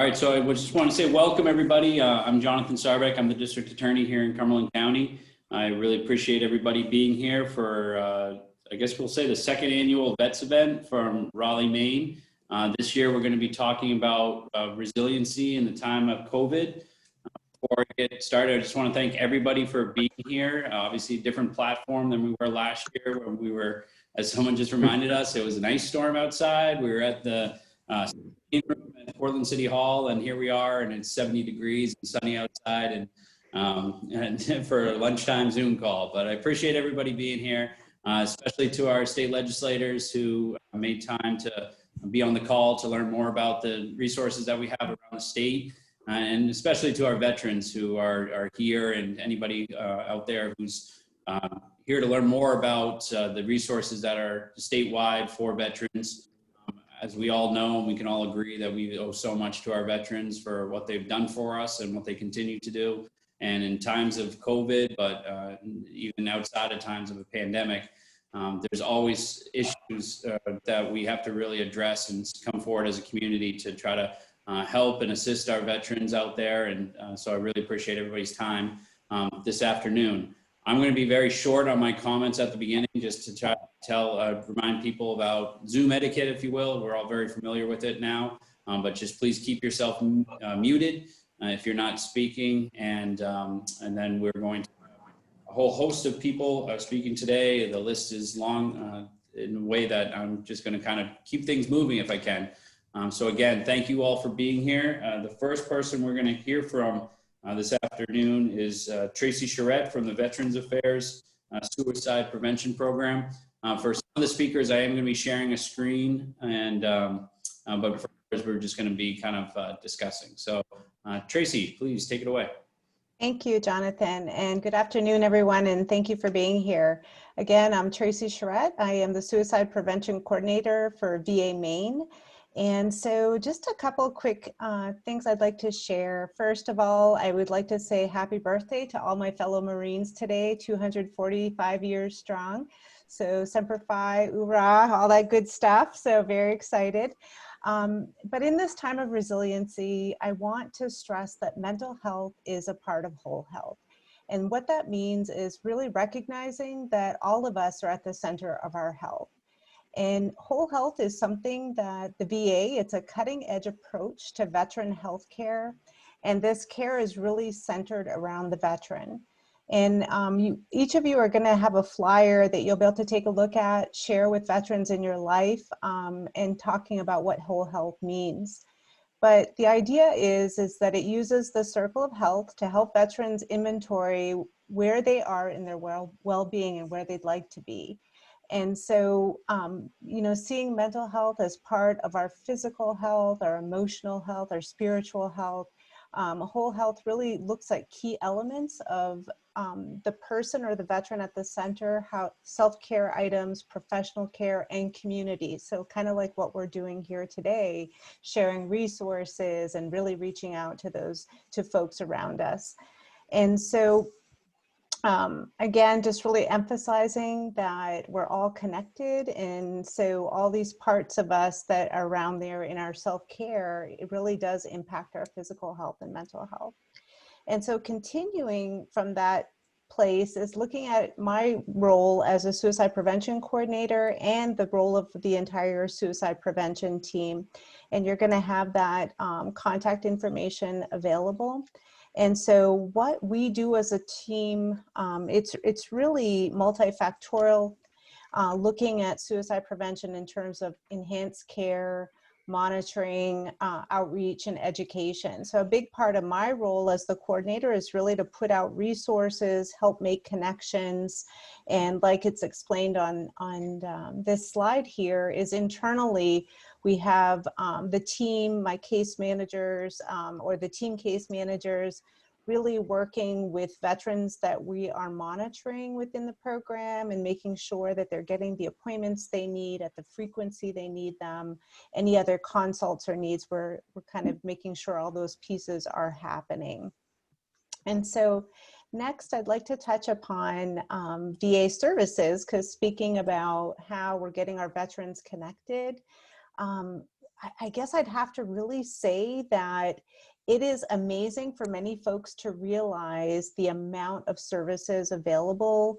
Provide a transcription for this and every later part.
All right, so I just want to say welcome everybody. I'm Jonathan Sarbeck. I'm the district attorney here in Cumberland County. I really appreciate everybody being here for, I guess we'll say the second annual VETS event from Raleigh, Maine. This year we're going to be talking about resiliency in the time of COVID. Before I get started, I just want to thank everybody for being here. Obviously a different platform than we were last year when we were, as someone just reminded us, it was an ice storm outside. We were at the room at Portland City Hall, and here we are, and it's 70 degrees and sunny outside, and for a lunchtime Zoom call. But I appreciate everybody being here, especially to our state legislators who made time to be on the call to learn more about the resources that we have around the state, and especially to our veterans who are here, and anybody out there who's here to learn more about the resources that are statewide for veterans. As we all know, and we can all agree that we owe so much to our veterans for what they've done for us and what they continue to do. And in times of COVID, but even outside of times of a pandemic, there's always issues that we have to really address and come forward as a community to try to help and assist our veterans out there. And so I really appreciate everybody's time this afternoon. I'm going to be very short on my comments at the beginning, just to try to remind people about Zoom etiquette, if you will. We're all very familiar with it now, but just please keep yourself muted if you're not speaking. And then we're going to have a whole host of people speaking today. The list is long in a way that I'm just going to kind of keep things moving if I can. So again, thank you all for being here. The first person we're going to hear from this afternoon is Tracy Charette from the Veterans Affairs Suicide Prevention Program. For some of the speakers, I am going to be sharing a screen, and but for others, we're just going to be kind of discussing. So Tracy, please take it away. Thank you, Jonathan, and good afternoon, everyone, and thank you for being here. Again, I'm Tracy Charette. I am the Suicide Prevention Coordinator for VA Maine. And so just a couple quick things I'd like to share. First of all, I would like to say happy birthday to all my fellow Marines today, 245 years strong. So Semper Fi, Ura, all that good stuff. So very excited. But in this time of resiliency, I want to stress that mental health is a part of whole health. And what that means is really recognizing that all of us are at the center of our health. And whole health is something that the VA, it's a cutting edge approach to veteran health care. And this care is really centered around the veteran. And each of you are going to have a flyer that you'll be able to take a look at, share with veterans in your life, and talking about what whole health means. But the idea is that it uses the circle of health to help veterans inventory where they are in their well-being and where they'd like to be. And so, you know, seeing mental health as part of our physical health, our emotional health, our spiritual health, whole health really looks at key elements of the person or the veteran at the center, how self-care items, professional care, and community. So kind of like what we're doing here today, sharing resources and really reaching out to folks around us. And so, again, just really emphasizing that we're all connected, and so all these parts of us that are around there in our self-care, it really does impact our physical health and mental health. And so continuing from that place is looking at my role as a suicide prevention coordinator and the role of the entire suicide prevention team. And you're going to have that contact information available. And so what we do as a team, it's really multifactorial, looking at suicide prevention in terms of enhanced care, monitoring, outreach, and education. So a big part of my role as the coordinator is really to put out resources, help make connections, and like it's explained on this slide here, is internally we have the team, my case managers, or the team case managers, really working with veterans that we are monitoring within the program and making sure that they're getting the appointments they need at the frequency they need them. Any other consults or needs, we're kind of making sure all those pieces are happening. And so next, I'd like to touch upon VA services, because speaking about how we're getting our veterans connected, I guess I'd have to really say that it is amazing for many folks to realize the amount of services available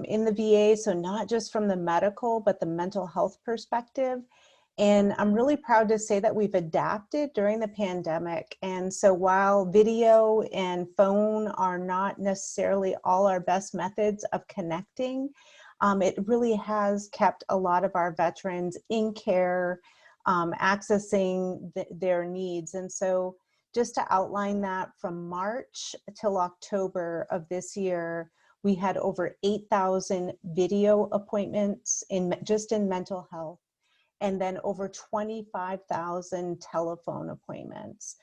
in the VA. So not just from the medical, but the mental health perspective. And I'm really proud to say that we've adapted during the pandemic. And so while video and phone are not necessarily all our best methods of connecting, it really has kept a lot of our veterans in care, accessing their needs. And so just to outline that, from March till October of this year, we had over 8,000 video appointments just in mental health, and then over 25,000 telephone appointments.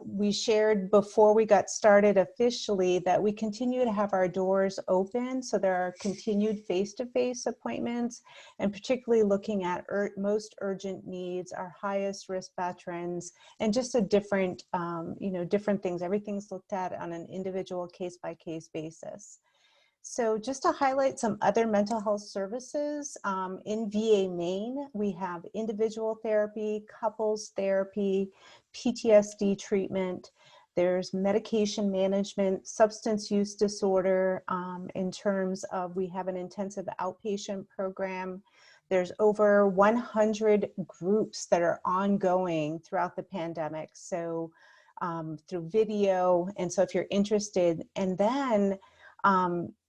We shared before we got started officially that we continue to have our doors open. So there are continued face-to-face appointments, and particularly looking at most urgent needs, our highest risk veterans, and just a different, different things. Everything's looked at on an individual case-by-case basis. So just to highlight some other mental health services, in VA Maine, we have individual therapy, couples therapy, PTSD treatment. There's medication management, substance use disorder, in terms of we have an intensive outpatient program. There's over 100 groups that are ongoing throughout the pandemic. So through video, and so if you're interested, and then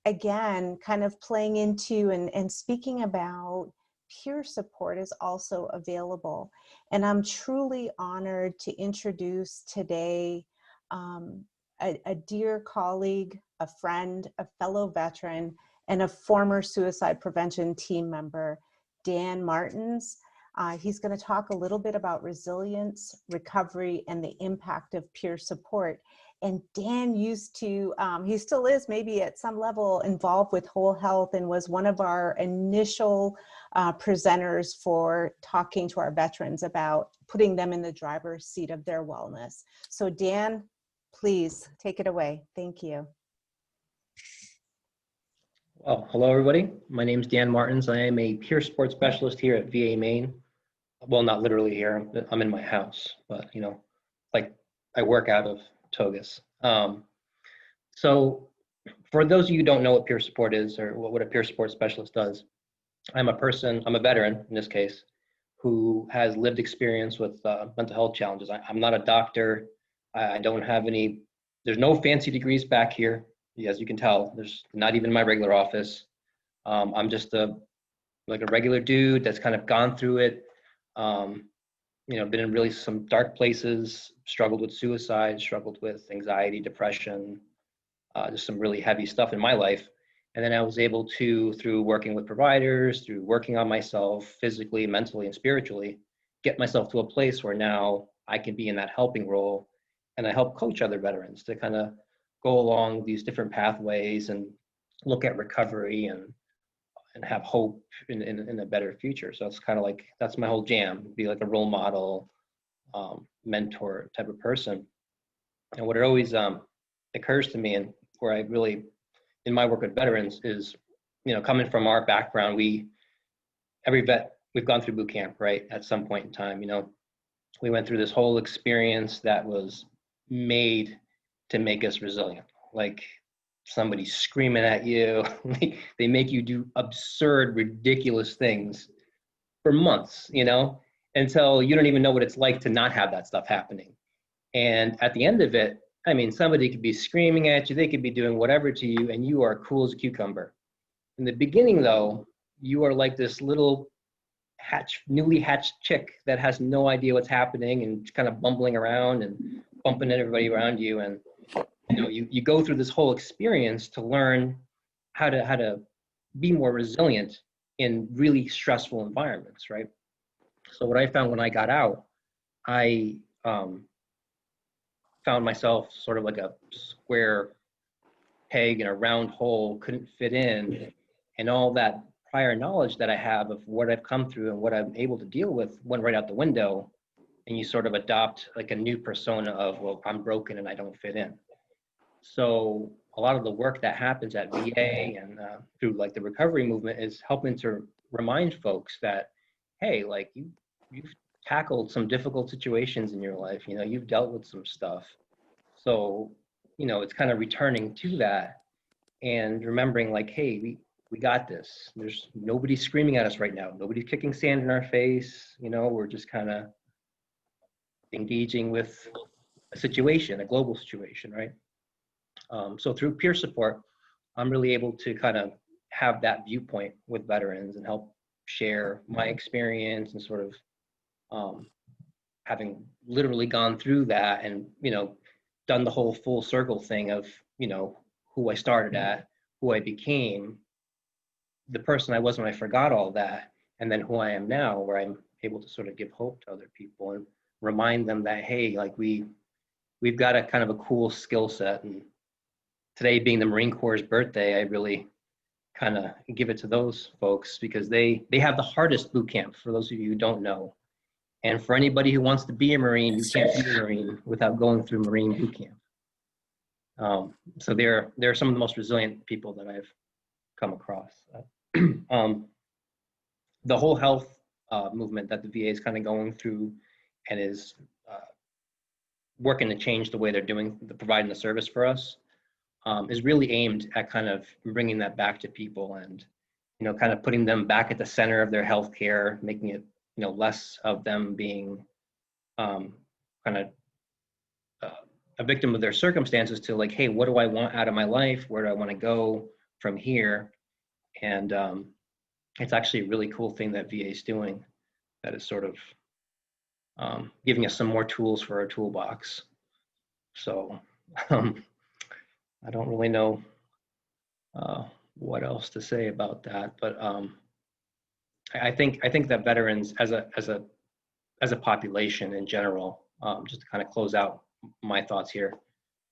again, kind of playing into and speaking about peer support is also available. And I'm truly honored to introduce today a dear colleague, a friend, a fellow veteran, and a former suicide prevention team member, Dan Martins. He's going to talk a little bit about resilience, recovery, and the impact of peer support. And Dan used to, he still is maybe at some level involved with Whole Health, and was one of our initial presenters for talking to our veterans about putting them in the driver's seat of their wellness. So Dan, please take it away. Thank you. Well, hello everybody. My name is Dan Martins. I am a peer support specialist here at VA Maine. Well, not literally here. I'm in my house, but like I work out of Togus. So for those of you who don't know what peer support is, or what a peer support specialist does, I'm a veteran in this case, who has lived experience with mental health challenges. I'm not a doctor. I don't have there's no fancy degrees back here. As you can tell, there's not even in my regular office. I'm just like a regular dude that's kind of gone through it. Been in really some dark places, struggled with suicide, struggled with anxiety, depression, just some really heavy stuff in my life. And then I was able to, through working with providers, through working on myself physically, mentally, and spiritually, get myself to a place where now I can be in that helping role. And I help coach other veterans to kind of go along these different pathways and look at recovery and have hope in a better future. So it's kind of like, that's my whole jam, be like a role model, mentor type of person. And what it always occurs to me, and where I really, in my work with veterans, is, coming from our background, every vet, we've gone through boot camp, right? At some point in time, we went through this whole experience that was made to make us resilient. Like, somebody screaming at you, they make you do absurd, ridiculous things for months, until you don't even know what it's like to not have that stuff happening. And at the end of it, I mean, somebody could be screaming at you, they could be doing whatever to you, and you are cool as a cucumber. In the beginning, though, you are like this little newly hatched chick that has no idea what's happening and kind of bumbling around and bumping at everybody around you. And you go through this whole experience to learn how to be more resilient in really stressful environments, right? So what I found when I got out, I found myself sort of like a square peg in a round hole, couldn't fit in, and all that prior knowledge that I have of what I've come through and what I'm able to deal with went right out the window, and you sort of adopt like a new persona of, well, I'm broken and I don't fit in. So a lot of the work that happens at VA and through like the recovery movement is helping to remind folks that, hey, like you've tackled some difficult situations in your life. You know, you've dealt with some stuff. So, you know, it's kind of returning to that and remembering like, hey, we got this. There's nobody screaming at us right now. Nobody's kicking sand in our face. You know, we're just kind of engaging with a situation, a global situation, right? So through peer support, I'm really able to kind of have that viewpoint with veterans and help share my experience and sort of having literally gone through that and, you know, done the whole full circle thing of, you know, who I started at, who I became, the person I was when I forgot all that, and then who I am now, where I'm able to sort of give hope to other people and remind them that, hey, like we've got a kind of a cool skill set. And today being the Marine Corps' birthday, I really kind of give it to those folks because they have the hardest boot camp, for those of you who don't know. And for anybody who wants to be a Marine, you can't be a Marine without going through Marine boot camp. So they're some of the most resilient people that I've come across. The whole health movement that the VA is kind of going through and is working to change the way they're providing the service for us is really aimed at kind of bringing that back to people and, you know, kind of putting them back at the center of their healthcare, making it, you know, less of them being kind of a victim of their circumstances to like, hey, what do I want out of my life? Where do I want to go from here? And it's actually a really cool thing that VA is doing that is sort of giving us some more tools for our toolbox. So I don't really know what else to say about that, but I think that veterans as a population in general, just to kind of close out my thoughts here,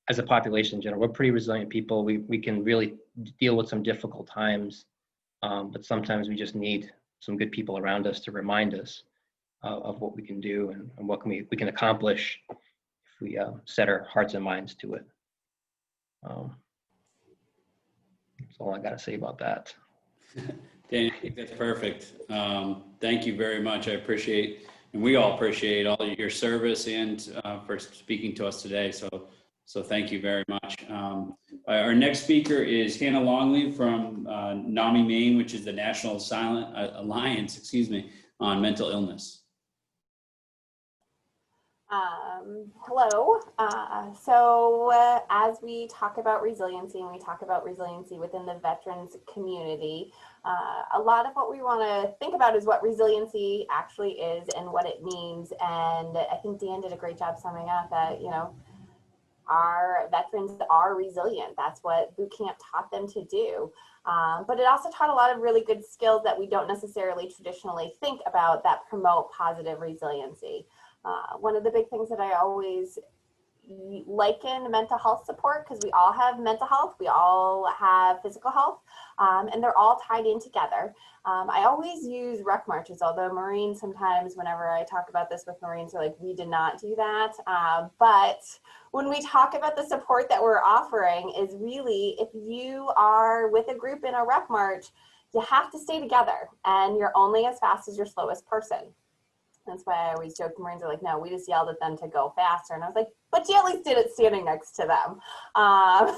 as a population in general, we're pretty resilient people. We can really deal with some difficult times, but sometimes we just need some good people around us to remind us of what we can do and what we can accomplish if we set our hearts and minds to it. That's all I got to say about that. Dan, I think that's perfect. Thank you very much. I appreciate, and we all appreciate all of your service and for speaking to us today. So thank you very much. Our next speaker is Hannah Longley from NAMI Maine, which is the National Alliance, on mental illness. Hello. As we talk about resiliency and we talk about resiliency within the veterans community, a lot of what we want to think about is what resiliency actually is and what it means. And I think Dan did a great job summing up that, you know, our veterans are resilient. That's what boot camp taught them to do. But it also taught a lot of really good skills that we don't necessarily traditionally think about that promote positive resiliency. One of the big things that I always liken mental health support, because we all have mental health, we all have physical health, and they're all tied in together. I always use rec marches, although Marines sometimes, whenever I talk about this with Marines, are like, we did not do that. But when we talk about the support that we're offering is really, if you are with a group in a rec march, you have to stay together and you're only as fast as your slowest person. That's why I always joke, the Marines are like, no, we just yelled at them to go faster. And I was like, but you at least did it standing next to them. But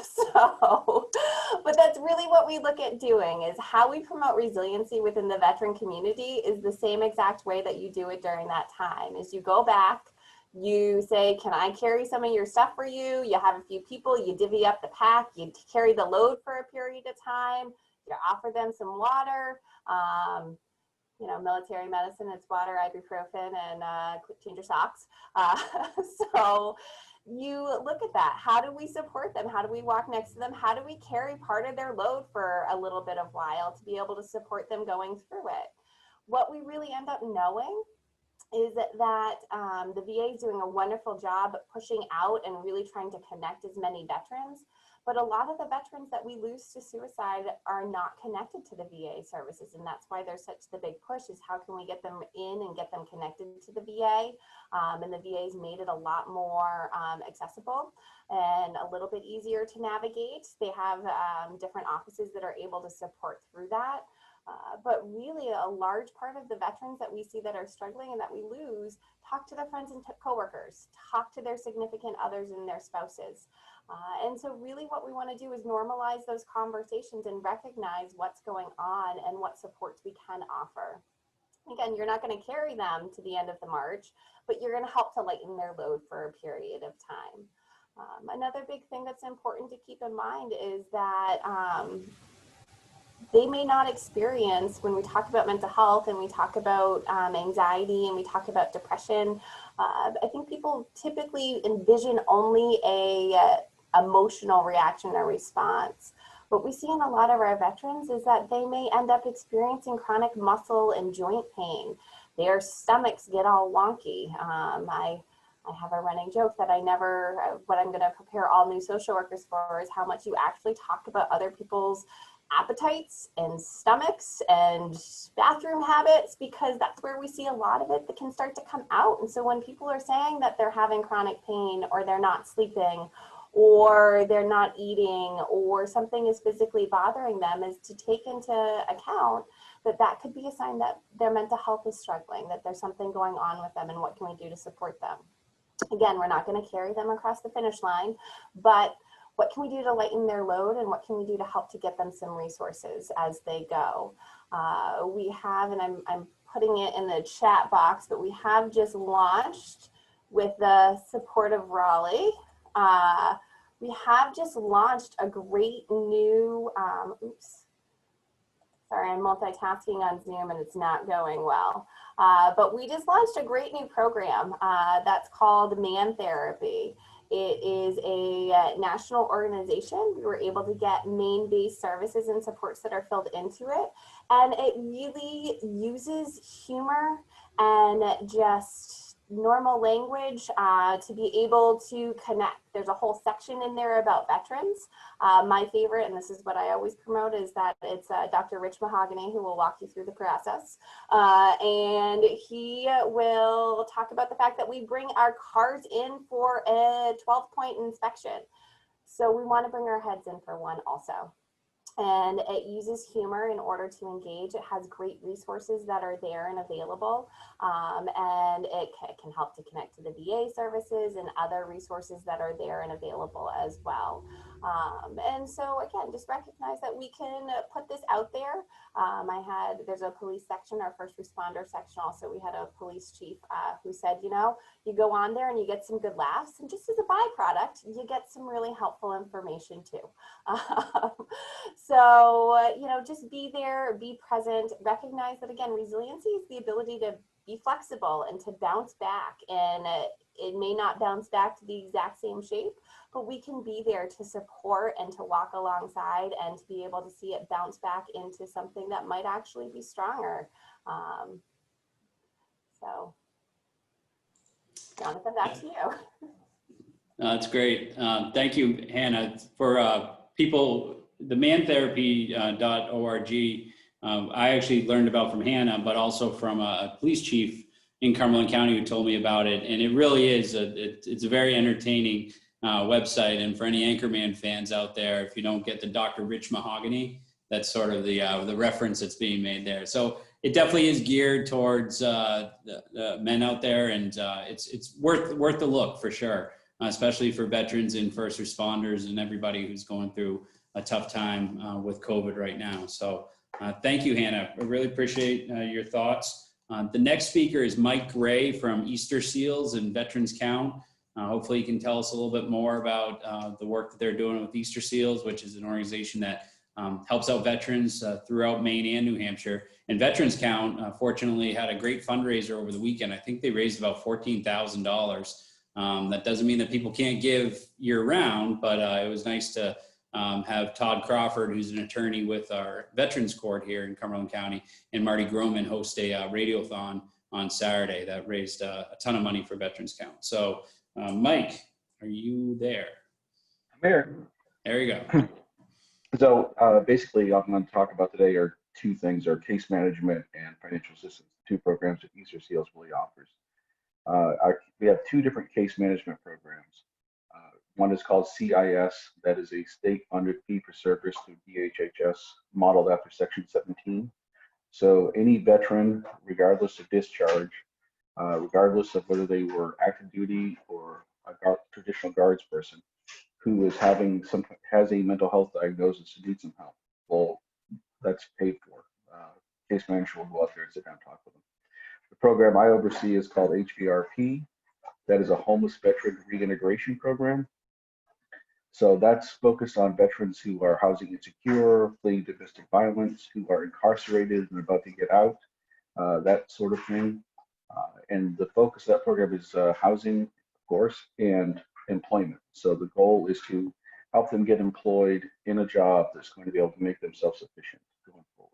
that's really what we look at doing, is how we promote resiliency within the veteran community is the same exact way that you do it during that time. Is you go back, you say, can I carry some of your stuff for you? You have a few people, you divvy up the pack, you carry the load for a period of time, you offer them some water. You know, military medicine, it's water, ibuprofen, and change your socks. So you look at that. How do we support them? How do we walk next to them? How do we carry part of their load for a little bit of while to be able to support them going through it? What we really end up knowing is that the VA is doing a wonderful job pushing out and really trying to connect as many veterans. But a lot of the veterans that we lose to suicide are not connected to the VA services. And that's why there's such the big push, is how can we get them in and get them connected to the VA? And the VA's made it a lot more accessible and a little bit easier to navigate. They have different offices that are able to support through that. But really a large part of the veterans that we see that are struggling and that we lose talk to their friends and coworkers, talk to their significant others and their spouses. And so really what we want to do is normalize those conversations and recognize what's going on and what supports we can offer. Again, you're not going to carry them to the end of the march, but you're going to help to lighten their load for a period of time. Another big thing that's important to keep in mind is that they may not experience, when we talk about mental health and we talk about anxiety and we talk about depression, I think people typically envision only a emotional reaction or response. What we see in a lot of our veterans is that they may end up experiencing chronic muscle and joint pain. Their stomachs get all wonky. I have a running joke that what I'm going to prepare all new social workers for is how much you actually talk about other people's appetites and stomachs and bathroom habits, because that's where we see a lot of it that can start to come out. And so when people are saying that they're having chronic pain or they're not sleeping or they're not eating or something is physically bothering them, is to take into account that that could be a sign that their mental health is struggling, that there's something going on with them, and what can we do to support them. Again, we're not going to carry them across the finish line, but what can we do to lighten their load, and what can we do to help to get them some resources as they go? We have, and I'm putting it in the chat box, but we have just launched with the support of Raleigh. We have just launched a great new, sorry, I'm multitasking on Zoom and it's not going well. But we just launched a great new program that's called Man Therapy. It is a national organization. We were able to get Maine-based services and supports that are filled into it. And it really uses humor and just normal language to be able to connect. There's a whole section in there about veterans. My favorite, and this is what I always promote, is that it's Dr. Rich Mahogany who will walk you through the process. And he will talk about the fact that we bring our cars in for a 12-point inspection. So we want to bring our heads in for one also. And it uses humor in order to engage. It has great resources that are there and available. And it can help to connect to the VA services and other resources that are there and available as well. And so again, just recognize that we can put this out there. There's a police section, our first responder section also. We had a police chief who said, you know, you go on there and you get some good laughs, and just as a byproduct, you get some really helpful information too. So, you know, just be there, be present, recognize that, again, resiliency is the ability to be flexible and to bounce back. And it may not bounce back to the exact same shape, but we can be there to support and to walk alongside and to be able to see it bounce back into something that might actually be stronger. So, Jonathan, back to you. That's great. Thank you, Hannah. For people, the mantherapy.org, I actually learned about from Hannah, but also from a police chief in Cumberland County who told me about it. And it really is, it's a very entertaining website. And for any Anchorman fans out there, if you don't get the Dr. Rich Mahogany, that's sort of the reference that's being made there. So it definitely is geared towards the men out there, and it's worth the look for sure, especially for veterans and first responders and everybody who's going through a tough time with COVID right now. So thank you, Hannah. I really appreciate your thoughts. The next speaker is Mike Gray from Easter Seals in Veterans Count. Hopefully you can tell us a little bit more about the work that they're doing with Easter Seals, which is an organization that helps out veterans throughout Maine and New Hampshire. And Veterans Count, fortunately, had a great fundraiser over the weekend. I think they raised about $14,000. That doesn't mean that people can't give year round, but it was nice to have Todd Crawford, who's an attorney with our Veterans Court here in Cumberland County, and Marty Groman host a radiothon on Saturday that raised a ton of money for Veterans Count. So Mike, are you there? I'm here. There you go. So basically, I'm going to talk about today are two things: are case management and financial assistance, two programs that Easter Seals really offers. We have two different case management programs. One is called CIS, that is a state-funded fee-for-service through DHHS, modeled after Section 17. So any veteran, regardless of discharge, regardless of whether they were active duty or a traditional guards person, who is has a mental health diagnosis and needs some help, well, that's paid for. Case manager will go out there and sit down and talk with them. The program I oversee is called HVRP. That is a homeless veteran reintegration program. So that's focused on veterans who are housing insecure, fleeing domestic violence, who are incarcerated and about to get out, that sort of thing. And the focus of that program is housing, of course, and employment. So the goal is to help them get employed in a job that's going to be able to make them self-sufficient going forward.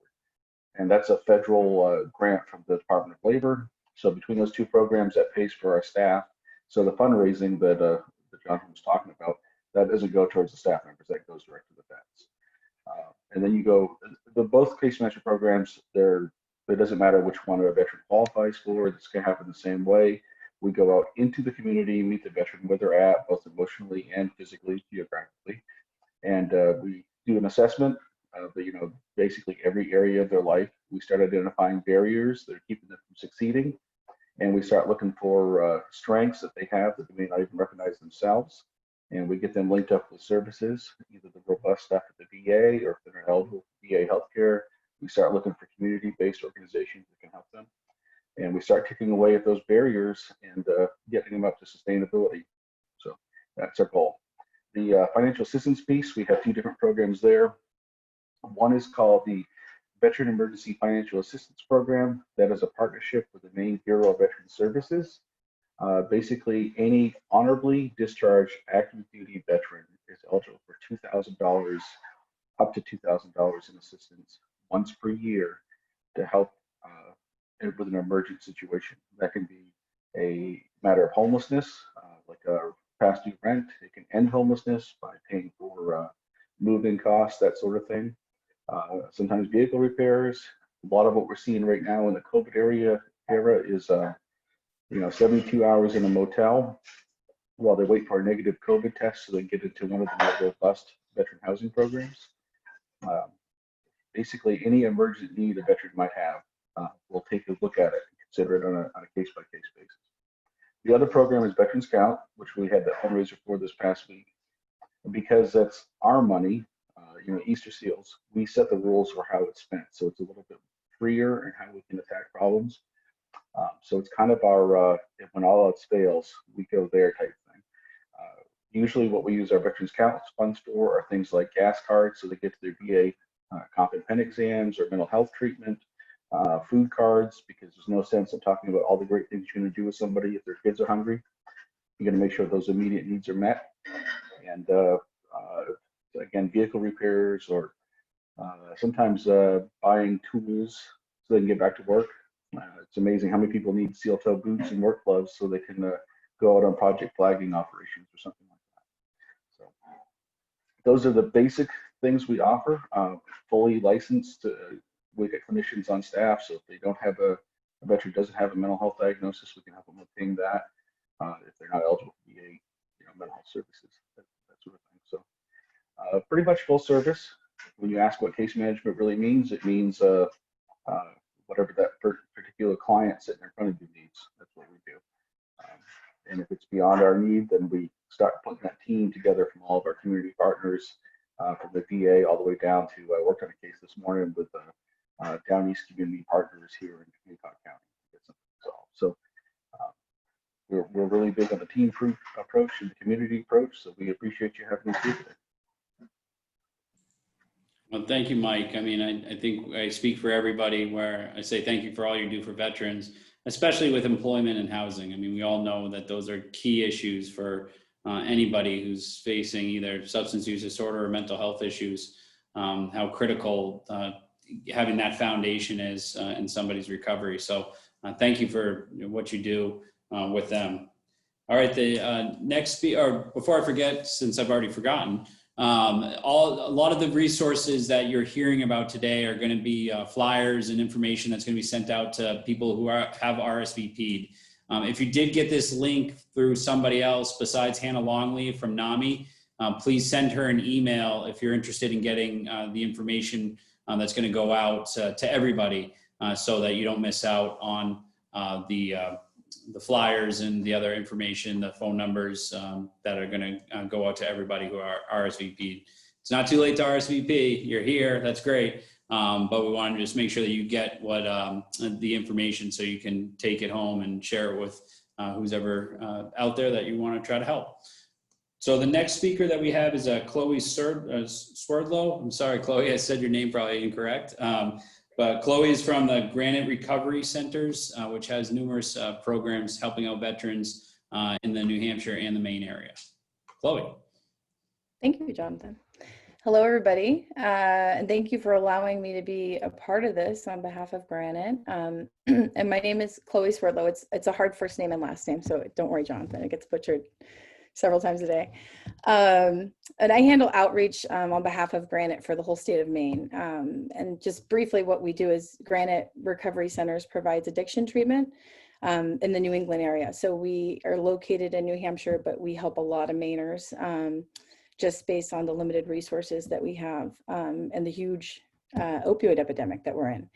And that's a federal grant from the Department of Labor. So between those two programs, that pays for our staff. So the fundraising that Jonathan was talking about, that doesn't go towards the staff members, that goes direct to the vets. And then you go, both case management programs, it doesn't matter which one a veteran qualifies for, this can happen the same way. We go out into the community, meet the veteran where they're at, both emotionally and physically, geographically. And we do an assessment of basically every area of their life. We start identifying barriers that are keeping them from succeeding. And we start looking for strengths that they have that they may not even recognize themselves. And we get them linked up with services, either the robust stuff at the VA, or if they're eligible for VA healthcare, we start looking for community-based organizations that can help them. And we start kicking away at those barriers and getting them up to sustainability. So that's our goal. The financial assistance piece, we have two different programs there. One is called the Veteran Emergency Financial Assistance Program. That is a partnership with the Maine Bureau of Veteran Services. Basically, any honorably discharged active duty veteran is eligible for $2,000, up to $2,000 in assistance once per year to help with an emergent situation. That can be a matter of homelessness, like a past due rent. It can end homelessness by paying for move-in costs, that sort of thing. Sometimes vehicle repairs. A lot of what we're seeing right now in the COVID era is 72 hours in a motel while they wait for a negative COVID test so they can get into one of the more robust veteran housing programs. Basically, any emergent need a veteran might have, we'll take a look at it and consider it on a case-by-case basis. The other program is Veterans Scout, which we had the fundraiser for this past week. And because that's our money, Easter Seals, we set the rules for how it's spent. So it's a little bit freer in how we can attack problems. So it's kind of our, when all else fails, we go there type thing. Usually what we use our Veterans Scout funds for are things like gas cards, so they get to their VA comp and pen exams or mental health treatment, food cards, because there's no sense in talking about all the great things you're going to do with somebody if their kids are hungry. You're going to make sure those immediate needs are met. And again, vehicle repairs, or sometimes buying tools so they can get back to work. It's amazing how many people need steel-toe boots and work gloves so they can go out on project flagging operations or something like that. So those are the basic things we offer. Fully licensed, we get clinicians on staff, so if they don't have a veteran doesn't have a mental health diagnosis, we can help them obtain that. If they're not eligible for VA, mental health services, that sort of thing. So pretty much full service. When you ask what case management really means, it means whatever that particular client sitting in front of you needs. That's what we do. And if it's beyond our need, then we start putting that team together from all of our community partners, from the VA all the way down to, I worked on a case this morning with Down East community partners here in Community County to get something resolved. So we're really big on the team approach and the community approach. So we appreciate you having us here today. Well, thank you, Mike. I mean, I think I speak for everybody where I say thank you for all you do for veterans, especially with employment and housing. I mean, we all know that those are key issues for anybody who's facing either substance use disorder or mental health issues, how critical having that foundation is in somebody's recovery. So thank you for what you do with them. All right, the next or before I forget, since I've already forgotten, a lot of the resources that you're hearing about today are going to be flyers and information that's going to be sent out to people who have RSVP'd. If you did get this link through somebody else besides Hannah Longley from NAMI, please send her an email if you're interested in getting the information that's going to go out to everybody. so that you don't miss out on the flyers and the other information, the phone numbers that are going to go out to everybody who are RSVP'd. It's not too late to RSVP. You're here. That's great. But we want to just make sure that you get what the information so you can take it home and share it with who's ever out there that you want to try to help. So the next speaker that we have is Chloe Swerdlow. I'm sorry, Chloe, I said your name probably incorrect. But Chloe is from the Granite Recovery Centers, which has numerous programs helping out veterans in the New Hampshire and the Maine area. Chloe. Thank you, Jonathan. Hello, everybody. And thank you for allowing me to be a part of this on behalf of Granite. And my name is Chloe Swerdlow. It's a hard first name and last name, so don't worry, Jonathan. It gets butchered several times a day. And I handle outreach on behalf of Granite for the whole state of Maine. And just briefly, what we do is Granite Recovery Centers provides addiction treatment in the New England area. So we are located in New Hampshire, but we help a lot of Mainers just based on the limited resources that we have and the huge opioid epidemic that we're in.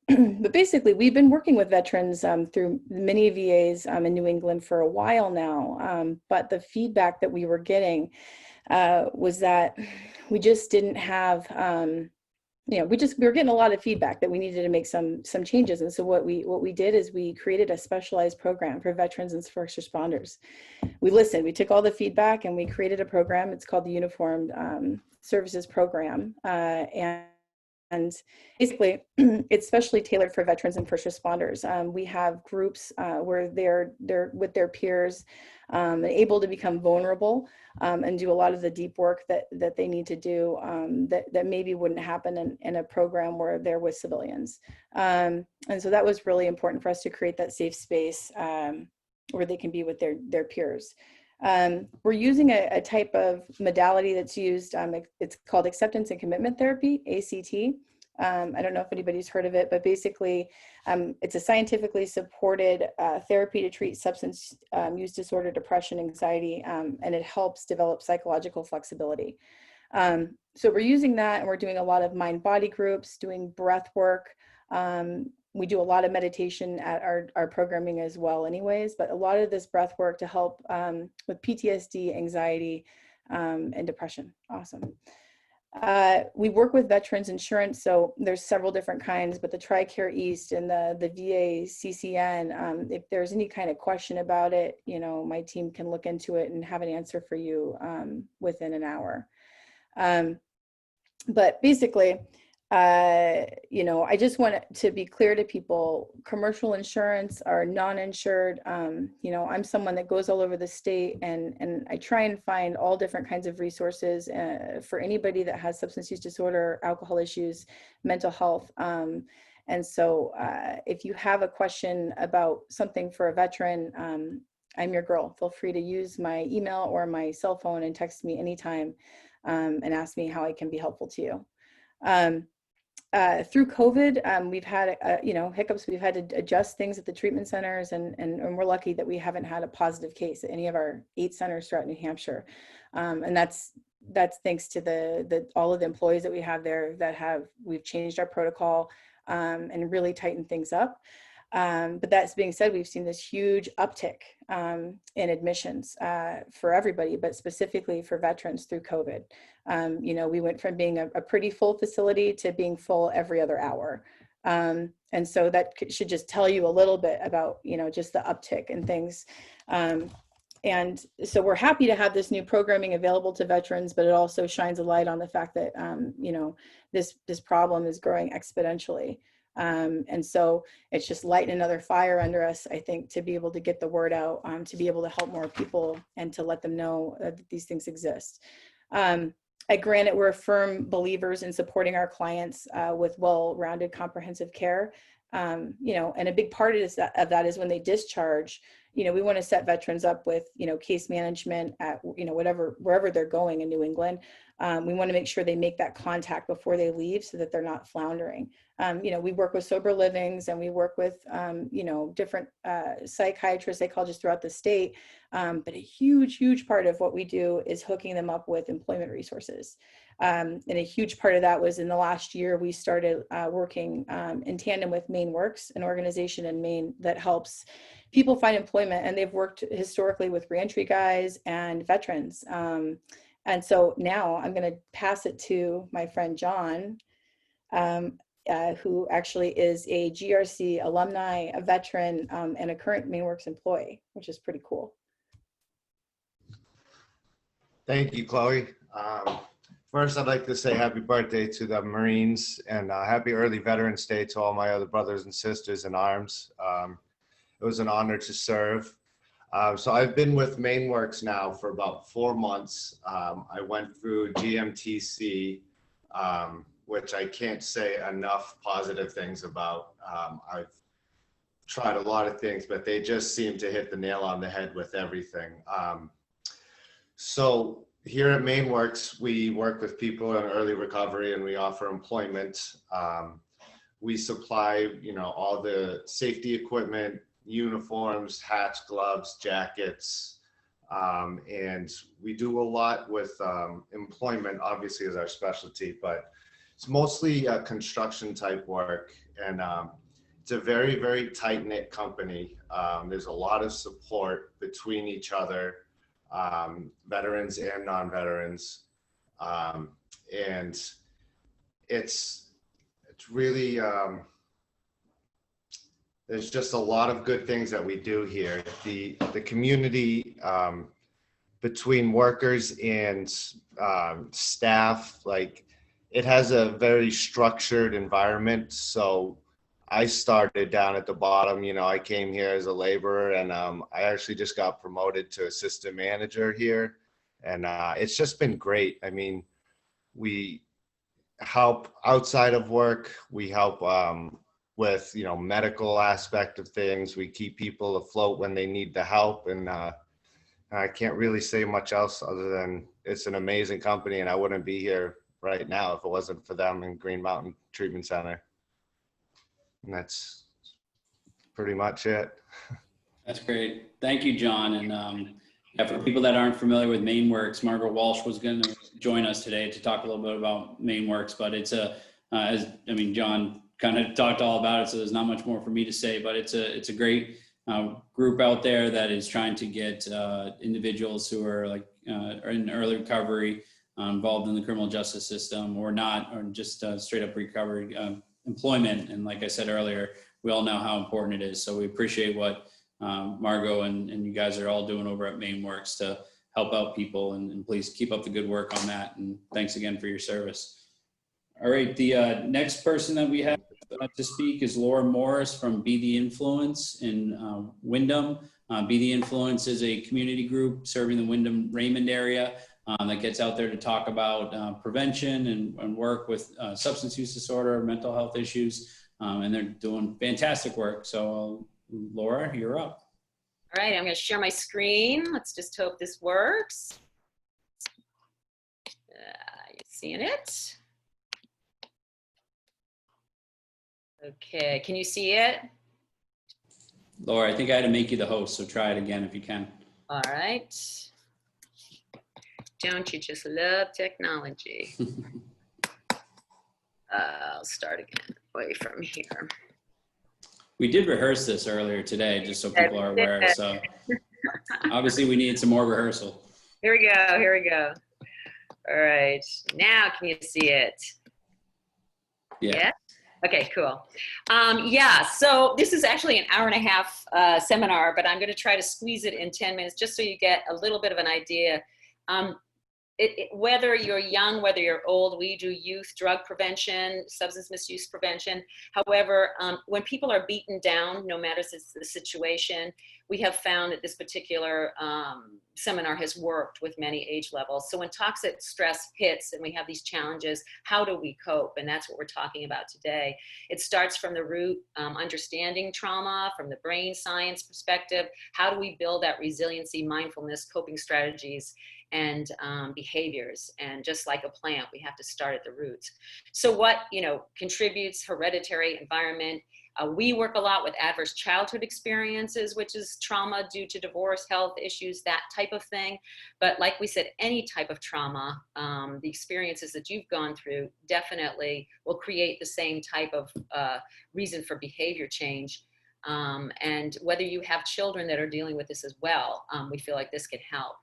But basically, we've been working with veterans through many VAs in New England for a while now. But the feedback that we were getting was that we just didn't have, we were getting a lot of feedback that we needed to make some changes. And so what we did is we created a specialized program for veterans and first responders. We listened, we took all the feedback and we created a program. It's called the Uniformed Services Program. And basically, it's specially tailored for veterans and first responders. We have groups where they're with their peers, able to become vulnerable and do a lot of the deep work that they need to do that maybe wouldn't happen in a program where they're with civilians. And so that was really important for us to create that safe space where they can be with their peers. We're using a type of modality that's used, it's called acceptance and commitment therapy, ACT. I don't know if anybody's heard of it, but basically it's a scientifically supported therapy to treat substance use disorder, depression, anxiety, and it helps develop psychological flexibility. So we're using that and we're doing a lot of mind-body groups, doing breath work. We do a lot of meditation at our programming as well anyways, but a lot of this breath work to help with PTSD, anxiety, and depression. Awesome. We work with veterans insurance, so there's several different kinds, but the TRICARE East and the VA CCN, if there's any kind of question about it, my team can look into it and have an answer for you within an hour. But basically, I just want to be clear to people, commercial insurance are non-insured. I'm someone that goes all over the state and I try and find all different kinds of resources for anybody that has substance use disorder, alcohol issues, mental health. And so if you have a question about something for a veteran, I'm your girl. Feel free to use my email or my cell phone and text me anytime and ask me how I can be helpful to you. Through COVID, we've had, hiccups. We've had to adjust things at the treatment centers, and we're lucky that we haven't had a positive case at any of our 8 centers throughout New Hampshire. And that's thanks to all of the employees that we have there we've changed our protocol and really tightened things up. But that's being said, we've seen this huge uptick in admissions for everybody, but specifically for veterans through COVID. We went from being a pretty full facility to being full every other hour. And so that should just tell you a little bit about, just the uptick and things. And so we're happy to have this new programming available to veterans, but it also shines a light on the fact that, this problem is growing exponentially. And so it's just lighting another fire under us, I think, to be able to get the word out, to be able to help more people and to let them know that these things exist. At Granite, we're firm believers in supporting our clients with well-rounded comprehensive care. And a big part of that is when they discharge, we want to set veterans up with, case management at, wherever they're going in New England. We want to make sure they make that contact before they leave so that they're not floundering. We work with sober livings and we work with, different psychiatrists, psychologists throughout the state. But a huge part of what we do is hooking them up with employment resources. And a huge part of that was in the last year, we started working in tandem with MaineWorks, an organization in Maine that helps people find employment. And they've worked historically with reentry guys and veterans. And so now I'm going to pass it to my friend John, who actually is a GRC alumni, a veteran, and a current MaineWorks employee, which is pretty cool. Thank you, Chloe. First, I'd like to say happy birthday to the Marines and happy early Veterans Day to all my other brothers and sisters in arms. It was an honor to serve. So I've been with MaineWorks now for about 4 months. I went through GMTC, which I can't say enough positive things about. I've tried a lot of things, but they just seem to hit the nail on the head with everything. So here at MaineWorks, we work with people in early recovery and we offer employment. We supply, all the safety equipment, uniforms, hats, gloves, jackets, and we do a lot with employment, obviously, is our specialty, but it's mostly construction type work, and it's a very, very tight-knit company. There's a lot of support between each other, veterans and non-veterans, and it's really, there's just a lot of good things that we do here. The community between workers and staff, like, it has a very structured environment. So I started down at the bottom, I came here as a laborer, and I actually just got promoted to assistant manager here. And it's just been great. I mean, we help outside of work. We help with, medical aspect of things. We keep people afloat when they need the help. And I can't really say much else other than it's an amazing company, and I wouldn't be here right now if it wasn't for them in Green Mountain Treatment Center. And that's pretty much it. That's great. Thank you, John. And for people that aren't familiar with MaineWorks, Margaret Walsh was going to join us today to talk a little bit about MaineWorks, but it's John kind of talked all about it, so there's not much more for me to say, but it's a great group out there that is trying to get individuals who are are in early recovery, involved in the criminal justice system or not, or just straight up recovery, employment. And like I said earlier, we all know how important it is. So we appreciate what Margot and you guys are all doing over at MaineWorks to help out people, and please keep up the good work on that. And thanks again for your service. All right, the next person that we have to speak is Laura Morris from Be the Influence in Wyndham. Be the Influence is a community group serving the Wyndham-Raymond area that gets out there to talk about prevention and work with substance use disorder, mental health issues, and they're doing fantastic work. So Laura, you're up. All right, I'm going to share my screen. Let's just hope this works. You seeing it? Okay, can you see it? Laura, I think I had to make you the host, so try it again if you can. All right. Don't you just love technology? I'll start again, away from here. We did rehearse this earlier today, just so people are aware. So obviously we need some more rehearsal. Here we go, here we go. All right, now can you see it? Yeah. Okay, cool. So this is actually an hour and a half seminar, but I'm going to try to squeeze it in 10 minutes just so you get a little bit of an idea. Whether you're young, whether you're old, we do youth drug prevention, substance misuse prevention. However, when people are beaten down, no matter the situation, we have found that this particular seminar has worked with many age levels. So when toxic stress hits and we have these challenges, how do we cope? And that's what we're talking about today. It starts from the root, understanding trauma, from the brain science perspective. How do we build that resiliency, mindfulness, coping strategies, and behaviors? And just like a plant, we have to start at the roots. So what contributes? Hereditary, environment, We work a lot with adverse childhood experiences, which is trauma due to divorce, health issues, that type of thing. But like we said, any type of trauma, the experiences that you've gone through definitely will create the same type of reason for behavior change. And whether you have children that are dealing with this as well, we feel like this can help.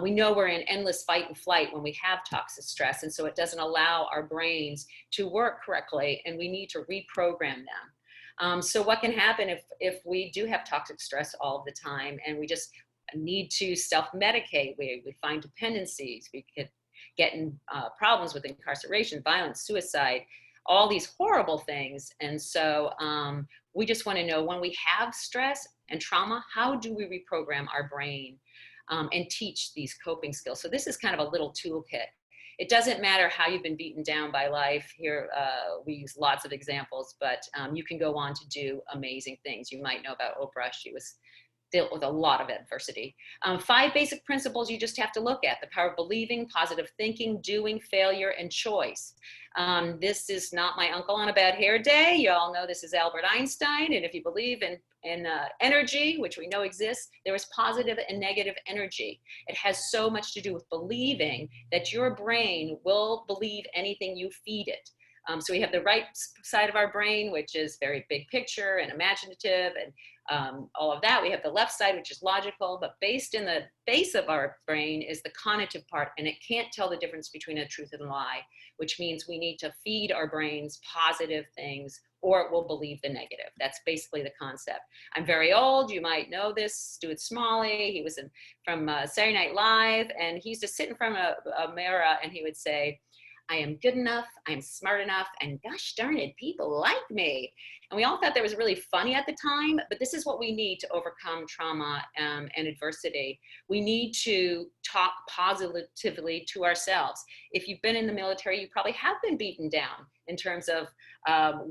We know we're in endless fight and flight when we have toxic stress, and so it doesn't allow our brains to work correctly, and we need to reprogram them. So what can happen if we do have toxic stress all the time and we just need to self-medicate? We find dependencies, we get in problems with incarceration, violence, suicide, all these horrible things. And so we just want to know, when we have stress and trauma, how do we reprogram our brain and teach these coping skills? So this is kind of a little toolkit. It doesn't matter how you've been beaten down by life. Here, we use lots of examples, but you can go on to do amazing things. You might know about Oprah. She was dealt with a lot of adversity. 5 basic principles you just have to look at: the power of believing, positive thinking, doing, failure, and choice. This is not my uncle on a bad hair day. You all know this is Albert Einstein. And if you believe in energy, which we know exists, there is positive and negative energy. It has so much to do with believing that your brain will believe anything you feed it. So we have the right side of our brain, which is very big picture and imaginative and all of that. We have the left side, which is logical, but based in the base of our brain is the cognitive part, and it can't tell the difference between a truth and a lie, which means we need to feed our brains positive things or it will believe the negative. That's basically the concept. I'm very old. You might know this, Stuart Smalley. He was from Saturday Night Live, and he used to sit in front of a mirror and he would say, "I am good enough, I'm smart enough, and gosh darn it, people like me." And we all thought that was really funny at the time, but this is what we need to overcome trauma and adversity. We need to talk positively to ourselves. If you've been in the military, you probably have been beaten down in terms of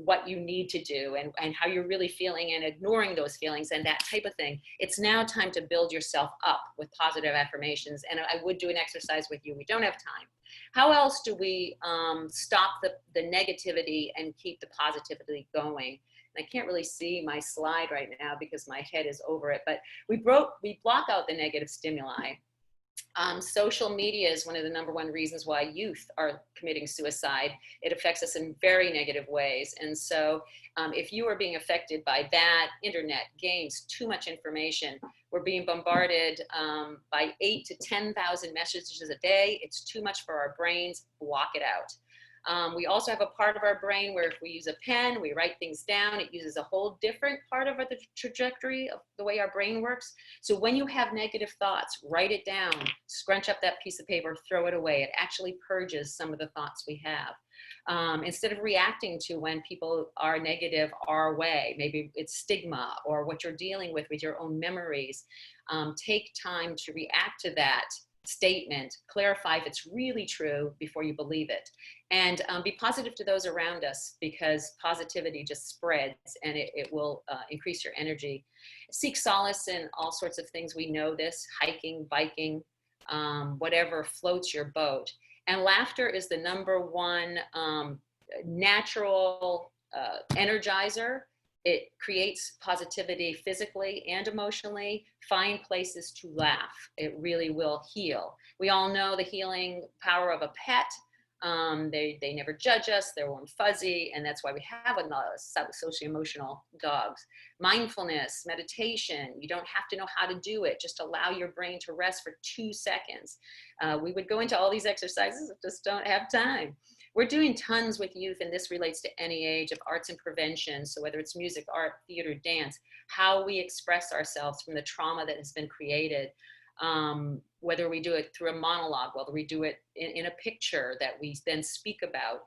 what you need to do and how you're really feeling and ignoring those feelings and that type of thing. It's now time to build yourself up with positive affirmations. And I would do an exercise with you. We don't have time. How else do we stop the negativity and keep the positivity going? And I can't really see my slide right now because my head is over it, but we block out the negative stimuli. Social media is one of the #1 reasons why youth are committing suicide. It affects us in very negative ways. And so if you are being affected by that, internet, games, too much information, we're being bombarded by 8,000 to 10,000 messages a day. It's too much for our brains. Block it out. We also have a part of our brain where if we use a pen, we write things down, it uses a whole different part of the trajectory of the way our brain works. So when you have negative thoughts, write it down, scrunch up that piece of paper, throw it away. It actually purges some of the thoughts we have. Instead of reacting to when people are negative our way, maybe it's stigma or what you're dealing with your own memories, take time to react to that statement, clarify if it's really true before you believe it, and be positive to those around us, because positivity just spreads and it will increase your energy. Seek solace in all sorts of things. We know this: hiking, biking, whatever floats your boat. And laughter is the #1 natural energizer. It creates positivity physically and emotionally. Find places to laugh. It really will heal. We all know the healing power of a pet. They never judge us. They're warm fuzzy, and that's why we have socio-emotional dogs. Mindfulness, meditation. You don't have to know how to do it. Just allow your brain to rest for 2 seconds. We would go into all these exercises, just don't have time. We're doing tons with youth, and this relates to any age, of arts and prevention. So whether it's music, art, theater, dance, how we express ourselves from the trauma that has been created, whether we do it through a monologue, whether we do it in a picture that we then speak about.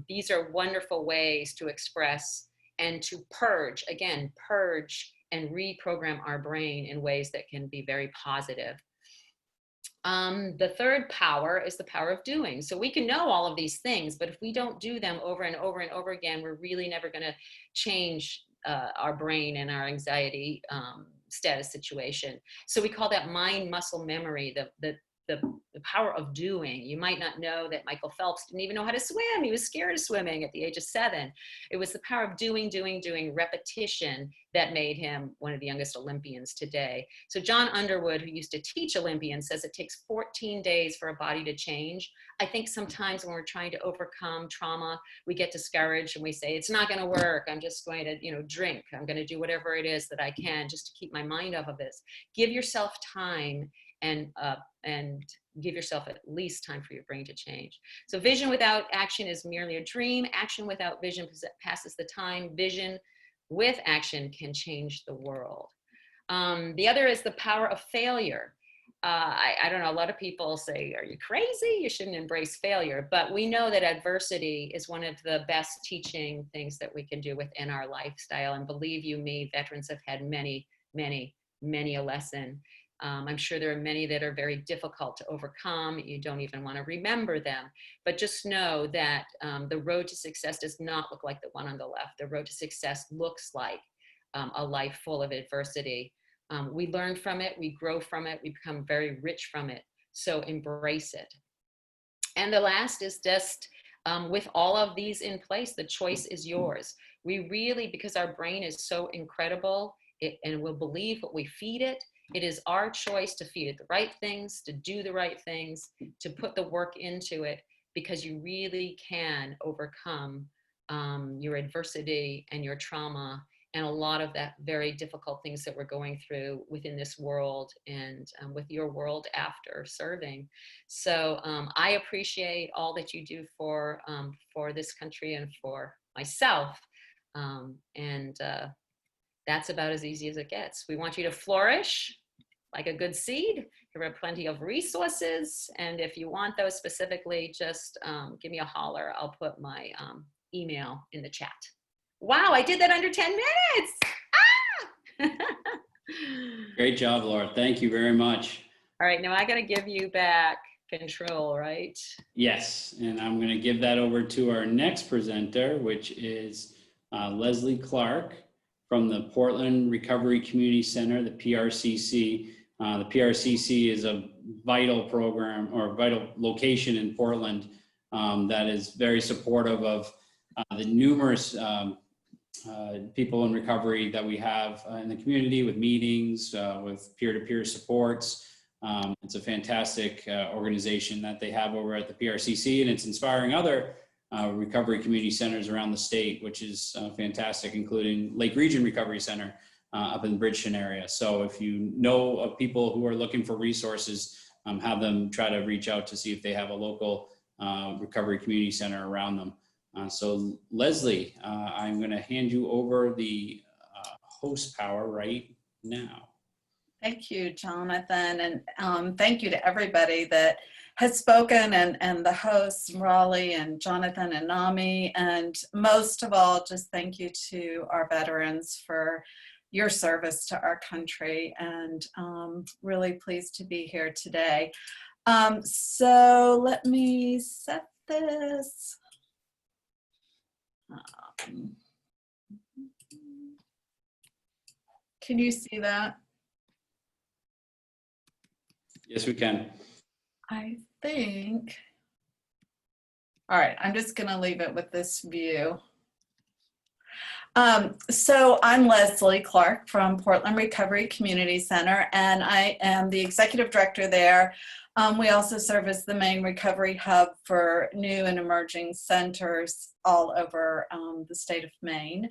These are wonderful ways to express and to purge and reprogram our brain in ways that can be very positive. The third power is the power of doing. So we can know all of these things, but if we don't do them over and over and over again, we're really never going to change our brain and our anxiety status situation. So we call that mind muscle memory. The the power of doing. You might not know that Michael Phelps didn't even know how to swim. He was scared of swimming at the age of 7. It was the power of doing, repetition that made him one of the youngest Olympians today. So John Underwood, who used to teach Olympians, says it takes 14 days for a body to change. I think sometimes when we're trying to overcome trauma, we get discouraged and we say, it's not going to work. I'm just going to, drink. I'm going to do whatever it is that I can just to keep my mind off of this. Give yourself time and give yourself at least time for your brain to change. So vision without action is merely a dream. Action without vision passes the time. Vision with action can change the world. The other is the power of failure. I don't know, a lot of people say, are you crazy? You shouldn't embrace failure. But we know that adversity is one of the best teaching things that we can do within our lifestyle. And believe you me, veterans have had many, many, many a lesson. I'm sure there are many that are very difficult to overcome. You don't even want to remember them. But just know that the road to success does not look like the one on the left. The road to success looks like a life full of adversity. We learn from it, we grow from it, we become very rich from it. So embrace it. And the last is just with all of these in place, the choice is yours. We really, because our brain is so incredible, and we'll believe what we feed it, it is our choice to feed it the right things, to do the right things, to put the work into it, because you really can overcome your adversity and your trauma and a lot of that very difficult things that we're going through within this world and with your world after serving. So I appreciate all that you do for this country and for myself. That's about as easy as it gets. We want you to flourish like a good seed. There are plenty of resources. And if you want those specifically, just give me a holler. I'll put my email in the chat. Wow, I did that under 10 minutes. Ah! Great job, Laura. Thank you very much. All right, now I got to give you back control, right? Yes, and I'm going to give that over to our next presenter, which is Leslie Clark from the Portland Recovery Community Center, the PRCC. The PRCC is a vital program or vital location in Portland that is very supportive of the numerous people in recovery that we have in the community, with meetings, with peer-to-peer supports. It's a fantastic organization that they have over at the PRCC, and it's inspiring other recovery community centers around the state, which is fantastic, including Lake Region Recovery Center up in the Bridgeton area. So if you know of people who are looking for resources, have them try to reach out to see if they have a local recovery community center around them. So Leslie, I'm going to hand you over the host power right now. Thank you, Jonathan, and thank you to everybody that has spoken, and the hosts, Raleigh and Jonathan and NAMI, and most of all, just thank you to our veterans for your service to our country, and really pleased to be here today. So let me set this. Can you see that? Yes, we can. I think. All right, I'm just going to leave it with this view. So I'm Leslie Clark from Portland Recovery Community Center, and I am the executive director there. We also serve as the main recovery hub for new and emerging centers all over the state of Maine.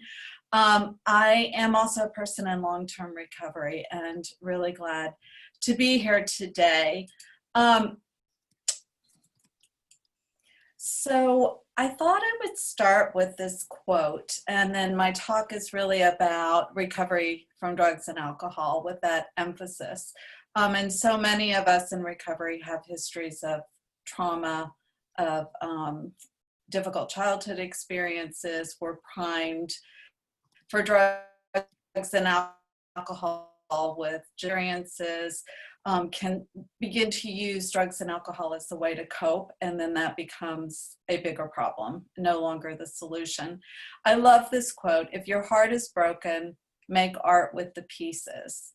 I am also a person in long-term recovery and really glad to be here today. So I thought I would start with this quote, and then my talk is really about recovery from drugs and alcohol with that emphasis. And so many of us in recovery have histories of trauma, of difficult childhood experiences. We're primed for drugs and alcohol with experiences, can begin to use drugs and alcohol as a way to cope, and then that becomes a bigger problem, no longer the solution. I love this quote: if your heart is broken, make art with the pieces.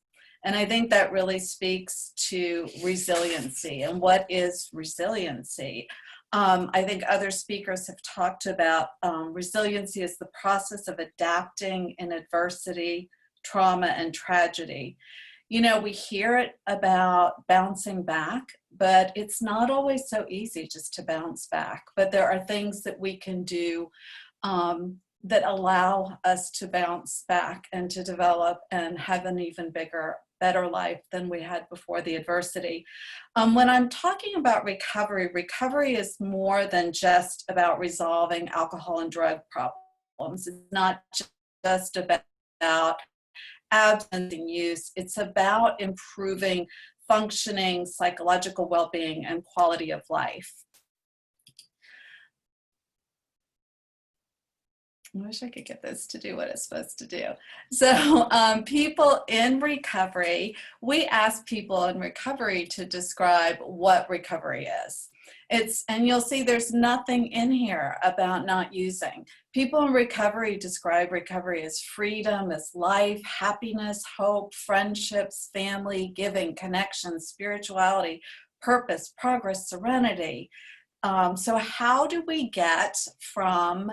And I think that really speaks to resiliency. And what is resiliency? I think other speakers have talked about resiliency as the process of adapting in adversity, trauma, and tragedy. You know, we hear it about bouncing back, but it's not always so easy just to bounce back. But there are things that we can do that allow us to bounce back and to develop and have an even bigger, better life than we had before the adversity. When I'm talking about recovery, recovery is more than just about resolving alcohol and drug problems. It's not just about abstinence and use. It's about improving functioning, psychological well-being, and quality of life. I wish I could get this to do what it's supposed to do. So people in recovery, we ask people in recovery to describe what recovery is. And you'll see there's nothing in here about not using. People in recovery describe recovery as freedom, as life, happiness, hope, friendships, family, giving, connection, spirituality, purpose, progress, serenity. So how do we get from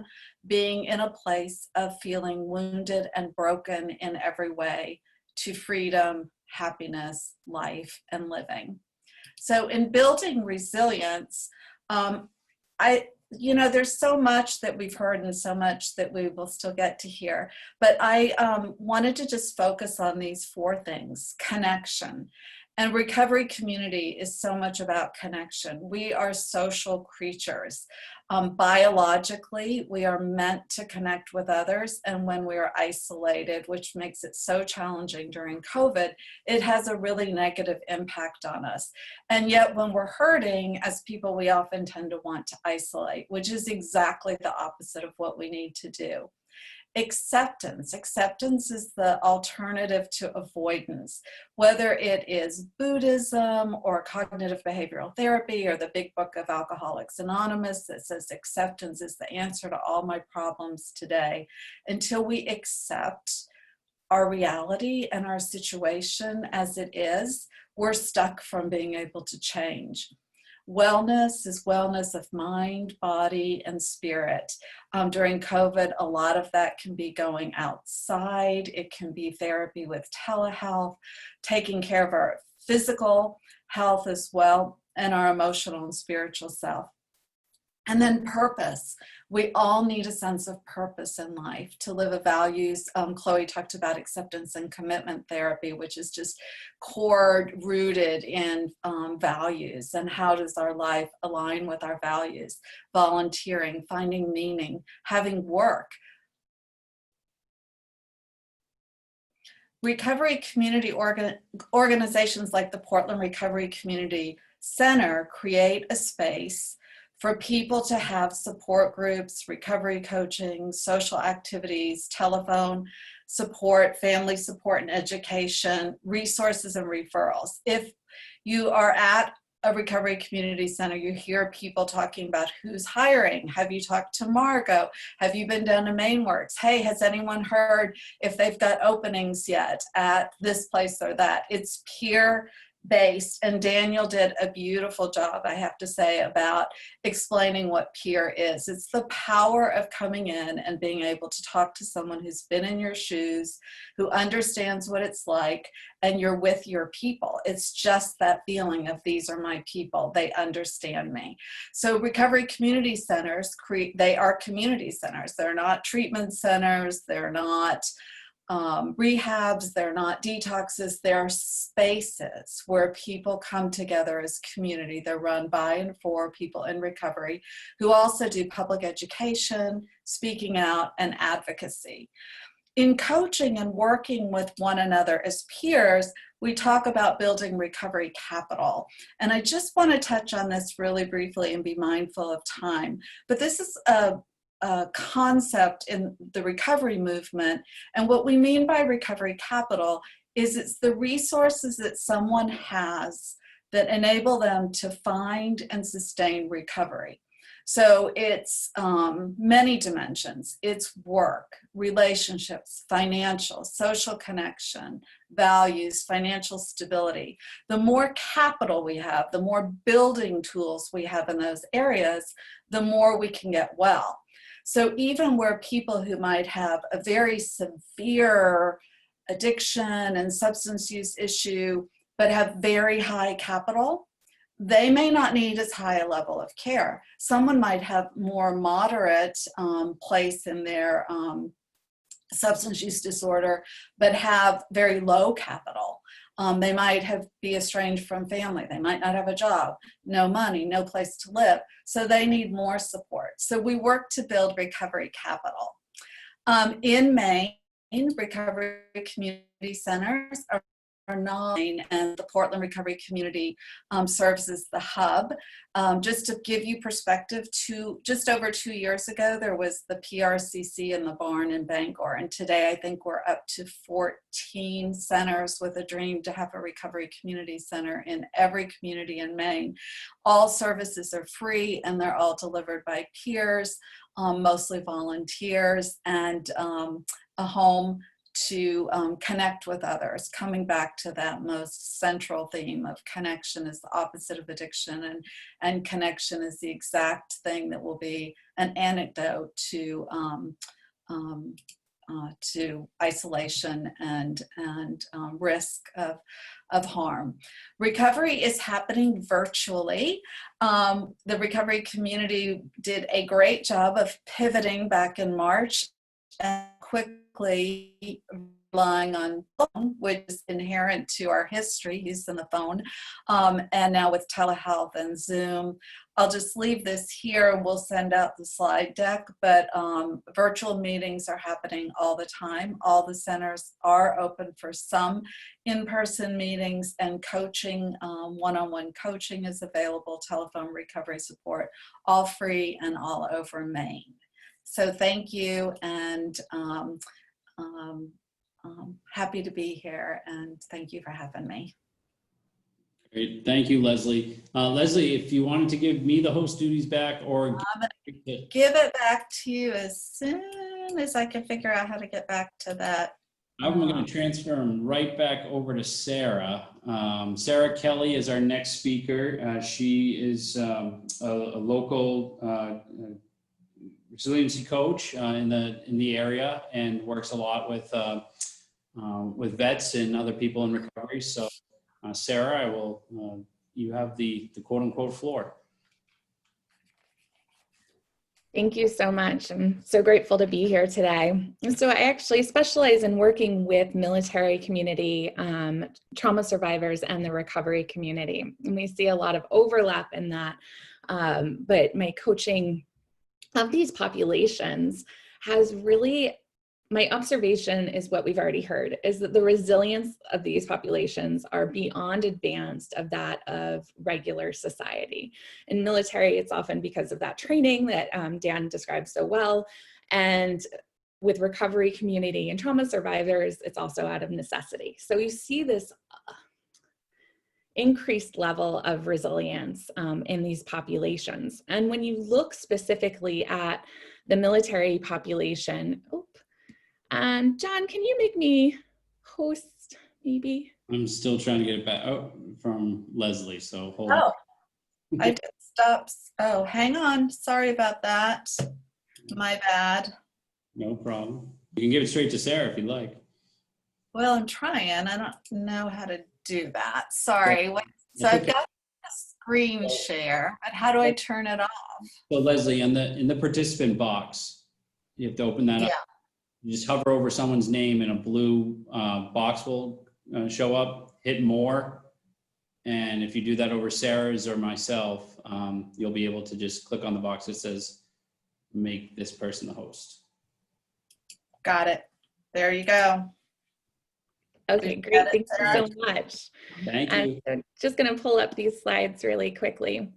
being in a place of feeling wounded and broken in every way to freedom, happiness, life, and living? So in building resilience, there's so much that we've heard and so much that we will still get to hear, but I wanted to just focus on these 4 things. Connection. And recovery community is so much about connection. We are social creatures. Biologically, we are meant to connect with others, and when we are isolated, which makes it so challenging during COVID, it has a really negative impact on us. And yet when we're hurting as people, we often tend to want to isolate, which is exactly the opposite of what we need to do. Acceptance. Acceptance is the alternative to avoidance, whether it is Buddhism or cognitive behavioral therapy or the big book of Alcoholics Anonymous that says acceptance is the answer to all my problems today. Until we accept our reality and our situation as it is, we're stuck from being able to change. Wellness is wellness of mind, body, and spirit. During COVID, a lot of that can be going outside. It can be therapy with telehealth, taking care of our physical health as well, and our emotional and spiritual self. And then purpose. We all need a sense of purpose in life to live a values. Chloe talked about acceptance and commitment therapy, which is just core rooted in values. And how does our life align with our values? Volunteering, finding meaning, having work. Recovery community organizations like the Portland Recovery Community Center create a space for people to have support groups, recovery coaching, social activities, telephone support, family support and education, resources and referrals. If you are at a recovery community center, you hear people talking about who's hiring. Have you talked to Margot? Have you been down to MaineWorks? Hey, has anyone heard if they've got openings yet at this place or that? It's peer based, and Daniel did a beautiful job, I have to say, about explaining what peer is. It's the power of coming in and being able to talk to someone who's been in your shoes, who understands what it's like, and you're with your people. It's just that feeling of these are my people, they understand me. So recovery community centers, they are community centers. They're not treatment centers, they're not rehabs, they're not detoxes, they're spaces where people come together as community. They're run by and for people in recovery who also do public education, speaking out, and advocacy. In coaching and working with one another as peers, we talk about building recovery capital. And I just want to touch on this really briefly and be mindful of time. But this is a concept in the recovery movement. And what we mean by recovery capital is it's the resources that someone has that enable them to find and sustain recovery. So it's many dimensions. It's work, relationships, financial, social connection, values, financial stability. The more capital we have, the more building tools we have in those areas, the more we can get well. So even where people who might have a very severe addiction and substance use issue, but have very high capital, they may not need as high a level of care. Someone might have more moderate place in their substance use disorder, but have very low capital. They might be estranged from family. They might not have a job, no money, no place to live. So they need more support. So we work to build recovery capital. In Maine, recovery community centers are Maine, and the Portland Recovery Community serves as the hub. Just to give you perspective, just over 2 years ago, there was the PRCC in the barn in Bangor, and today I think we're up to 14 centers with a dream to have a recovery community center in every community in Maine. All services are free, and they're all delivered by peers, mostly volunteers, and a home to connect with others, coming back to that most central theme of connection is the opposite of addiction, and connection is the exact thing that will be an antidote to isolation and risk of harm. Recovery is happening virtually. The recovery community did a great job of pivoting back in March and quickly relying on phone, which is inherent to our history, using the phone, and now with telehealth and Zoom. I'll just leave this here and we'll send out the slide deck, but virtual meetings are happening all the time. All the centers are open for some in-person meetings, and coaching, one-on-one coaching is available, telephone recovery support, all free and all over Maine. So thank you, and happy to be here, and thank you for having me. Great. Thank you, Leslie. Leslie, if you wanted to give me the host duties back, or I'm gonna give it back to you as soon as I can figure out how to get back to that. I'm going to transfer them right back over to Sarah. Sarah Kelly is our next speaker. She is a local resiliency coach in the area, and works a lot with vets and other people in recovery. So, Sarah, I will. You have the quote unquote floor. Thank you so much. I'm so grateful to be here today. So I actually specialize in working with military community, trauma survivors, and the recovery community. And we see a lot of overlap in that, but my coaching of these populations has really, my observation is what we've already heard, is that the resilience of these populations are beyond advanced of that of regular society. In military, it's often because of that training that Dan described so well. And with recovery community and trauma survivors, it's also out of necessity. So you see this increased level of resilience in these populations. And when you look specifically at the military population, and John, can you make me host maybe? I'm still trying to get it back from Leslie, so hold on. Oh, I did stop. Oh, hang on. Sorry about that. My bad. No problem. You can give it straight to Sarah if you'd like. Well, I'm trying. I don't know how to do that. Sorry. So I've got a screen share, but how do I turn it off? So Leslie, in the participant box, you have to open that up. You just hover over someone's name and a blue box will show up. Hit more. And if you do that over Sarah's or myself, you'll be able to just click on the box that says, make this person the host. Got it. There you go. Okay, great. Thank you so much. Thank you. I'm just going to pull up these slides really quickly.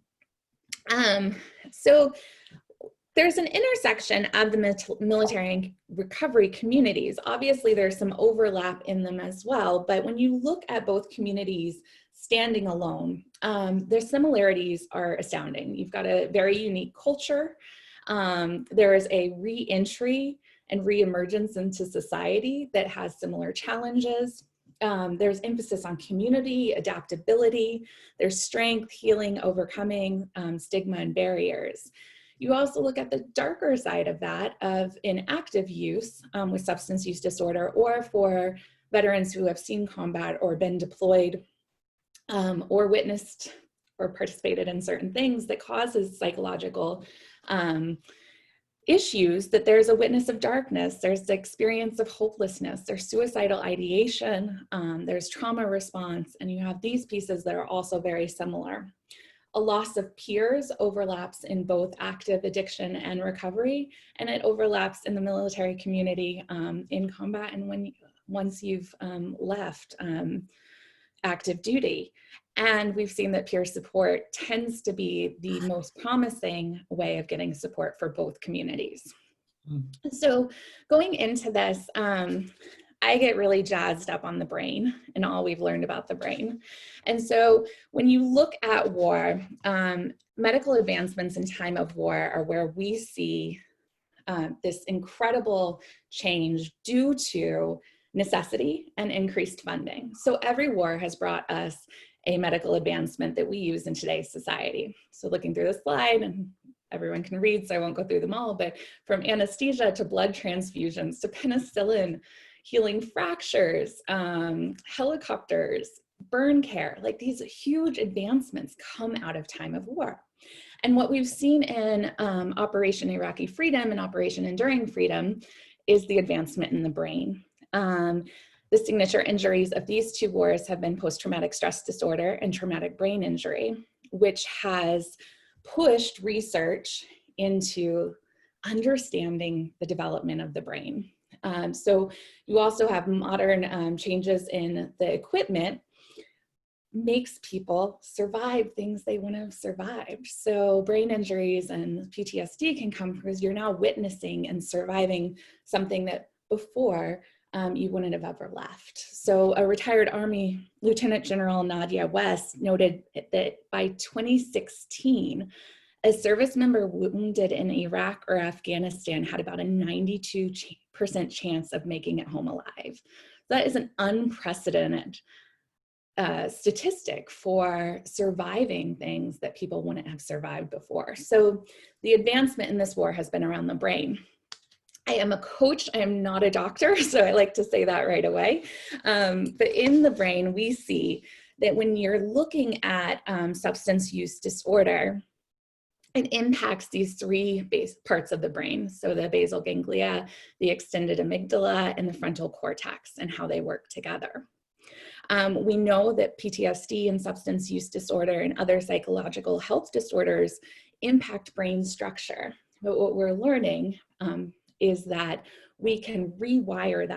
So there's an intersection of the military and recovery communities. Obviously, there's some overlap in them as well, but when you look at both communities standing alone, their similarities are astounding. You've got a very unique culture. There is a re-entry and re-emergence into society that has similar challenges. There's emphasis on community, adaptability, there's strength, healing, overcoming stigma and barriers. You also look at the darker side of that of inactive use with substance use disorder, or for veterans who have seen combat or been deployed or witnessed or participated in certain things that causes psychological issues, that there's a witness of darkness, there's the experience of hopelessness, there's suicidal ideation, there's trauma response, and you have these pieces that are also very similar. A loss of peers overlaps in both active addiction and recovery, and it overlaps in the military community in combat and once you've left active duty. And we've seen that peer support tends to be the most promising way of getting support for both communities. So going into this, I get really jazzed up on the brain and all we've learned about the brain. And so when you look at war, medical advancements in time of war are where we see this incredible change due to necessity and increased funding. So every war has brought us a medical advancement that we use in today's society. So looking through the slide, and everyone can read, so I won't go through them all, but from anesthesia to blood transfusions to penicillin, healing fractures, helicopters, burn care, like these huge advancements come out of time of war. And what we've seen in Operation Iraqi Freedom and Operation Enduring Freedom is the advancement in the brain. The signature injuries of these two wars have been post-traumatic stress disorder and traumatic brain injury, which has pushed research into understanding the development of the brain. So you also have modern changes in the equipment makes people survive things they wouldn't have survived. So brain injuries and PTSD can come because you're now witnessing and surviving something that before you wouldn't have ever left. So a retired Army Lieutenant General Nadia West noted that by 2016, a service member wounded in Iraq or Afghanistan had about a 92% chance of making it home alive. That is an unprecedented statistic for surviving things that people wouldn't have survived before. So the advancement in this war has been around the brain. I am a coach, I am not a doctor, so I like to say that right away. But in the brain, we see that when you're looking at substance use disorder, it impacts these three parts of the brain. So the basal ganglia, the extended amygdala, and the frontal cortex, and how they work together. We know that PTSD and substance use disorder and other psychological health disorders impact brain structure. But what we're learning is that we can rewire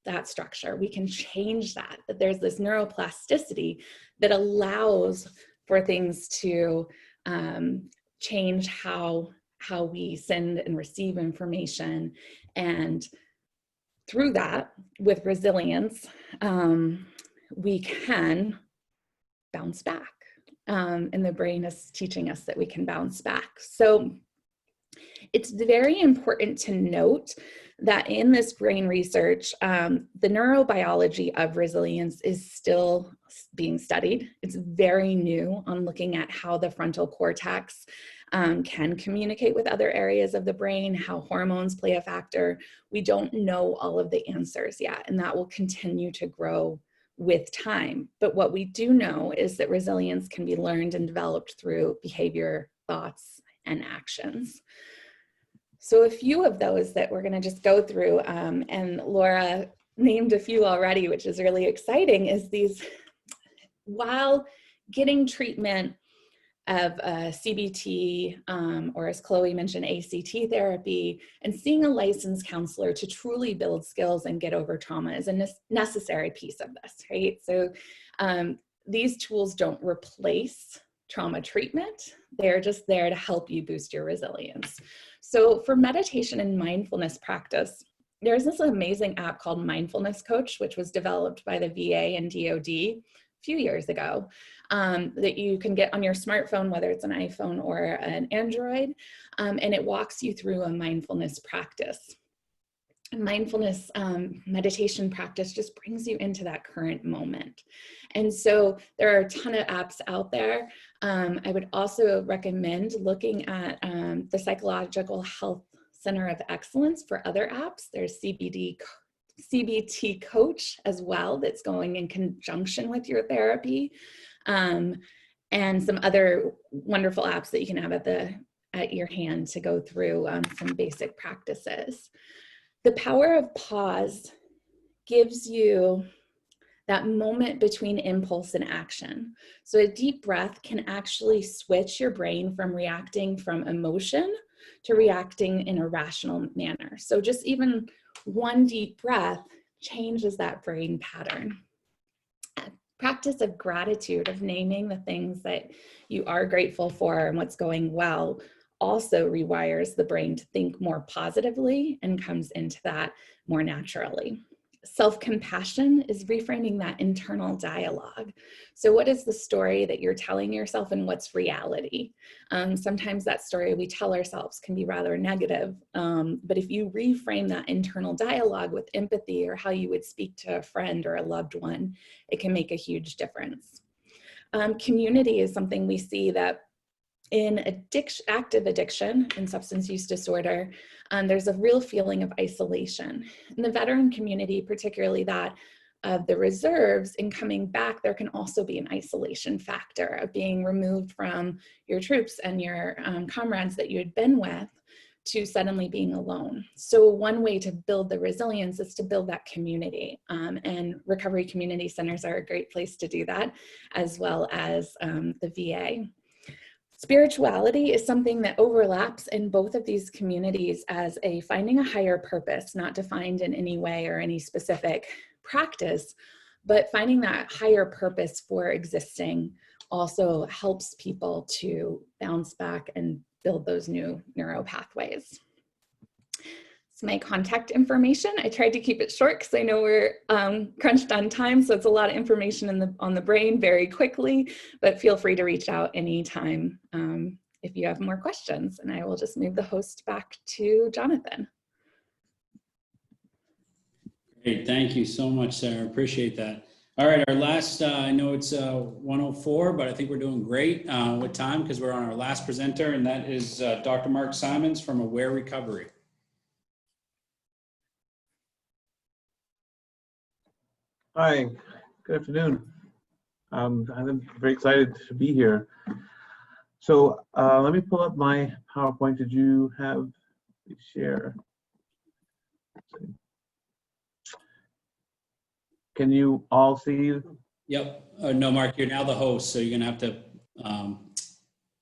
that structure. We can change that there's this neuroplasticity that allows for things to change how we send and receive information. And through that, with resilience, we can bounce back. And the brain is teaching us that we can bounce back. So it's very important to note that in this brain research, the neurobiology of resilience is still being studied. It's very new on looking at how the frontal cortex can communicate with other areas of the brain, how hormones play a factor. We don't know all of the answers yet, and that will continue to grow with time. But what we do know is that resilience can be learned and developed through behavior, thoughts, and actions. So a few of those that we're going to just go through, and Laura named a few already, which is really exciting, is these, while getting treatment of CBT, or as Chloe mentioned, ACT therapy, and seeing a licensed counselor to truly build skills and get over trauma is a necessary piece of this, right? So these tools don't replace trauma treatment. They're just there to help you boost your resilience. So for meditation and mindfulness practice, there's this amazing app called Mindfulness Coach, which was developed by the VA and DoD a few years ago, that you can get on your smartphone, whether it's an iPhone or an Android, and it walks you through a mindfulness practice. Mindfulness meditation practice just brings you into that current moment. And so there are a ton of apps out there. I would also recommend looking at the Psychological Health Center of Excellence for other apps. There's CBT Coach as well, that's going in conjunction with your therapy, and some other wonderful apps that you can have at your hand to go through some basic practices. The power of pause gives you that moment between impulse and action. So a deep breath can actually switch your brain from reacting from emotion to reacting in a rational manner. So just even one deep breath changes that brain pattern. Practice of gratitude, of naming the things that you are grateful for and what's going well, also rewires the brain to think more positively and comes into that more naturally. Self-compassion is reframing that internal dialogue. So what is the story that you're telling yourself and what's reality? Sometimes that story we tell ourselves can be rather negative, but if you reframe that internal dialogue with empathy or how you would speak to a friend or a loved one, it can make a huge difference. Community is something we see that in active addiction and substance use disorder, there's a real feeling of isolation. In the veteran community, particularly that of the reserves, in coming back, there can also be an isolation factor of being removed from your troops and your comrades that you had been with to suddenly being alone. So one way to build the resilience is to build that community, and recovery community centers are a great place to do that, as well as the VA. Spirituality is something that overlaps in both of these communities as a finding a higher purpose, not defined in any way or any specific practice, but finding that higher purpose for existing also helps people to bounce back and build those new neural pathways. So my contact information, I tried to keep it short because I know we're crunched on time, so it's a lot of information on the brain very quickly, but feel free to reach out anytime if you have more questions, and I will just move the host back to Jonathan. Great, thank you so much, Sarah, appreciate that. All right, our last, I know it's 1:04, but I think we're doing great with time because we're on our last presenter, and that is Dr. Mark Simons from Aware Recovery. Hi, good afternoon. I'm very excited to be here. So let me pull up my PowerPoint. Did you have the share? Can you all see? Yep. No, Mark, you're now the host, so you're gonna have to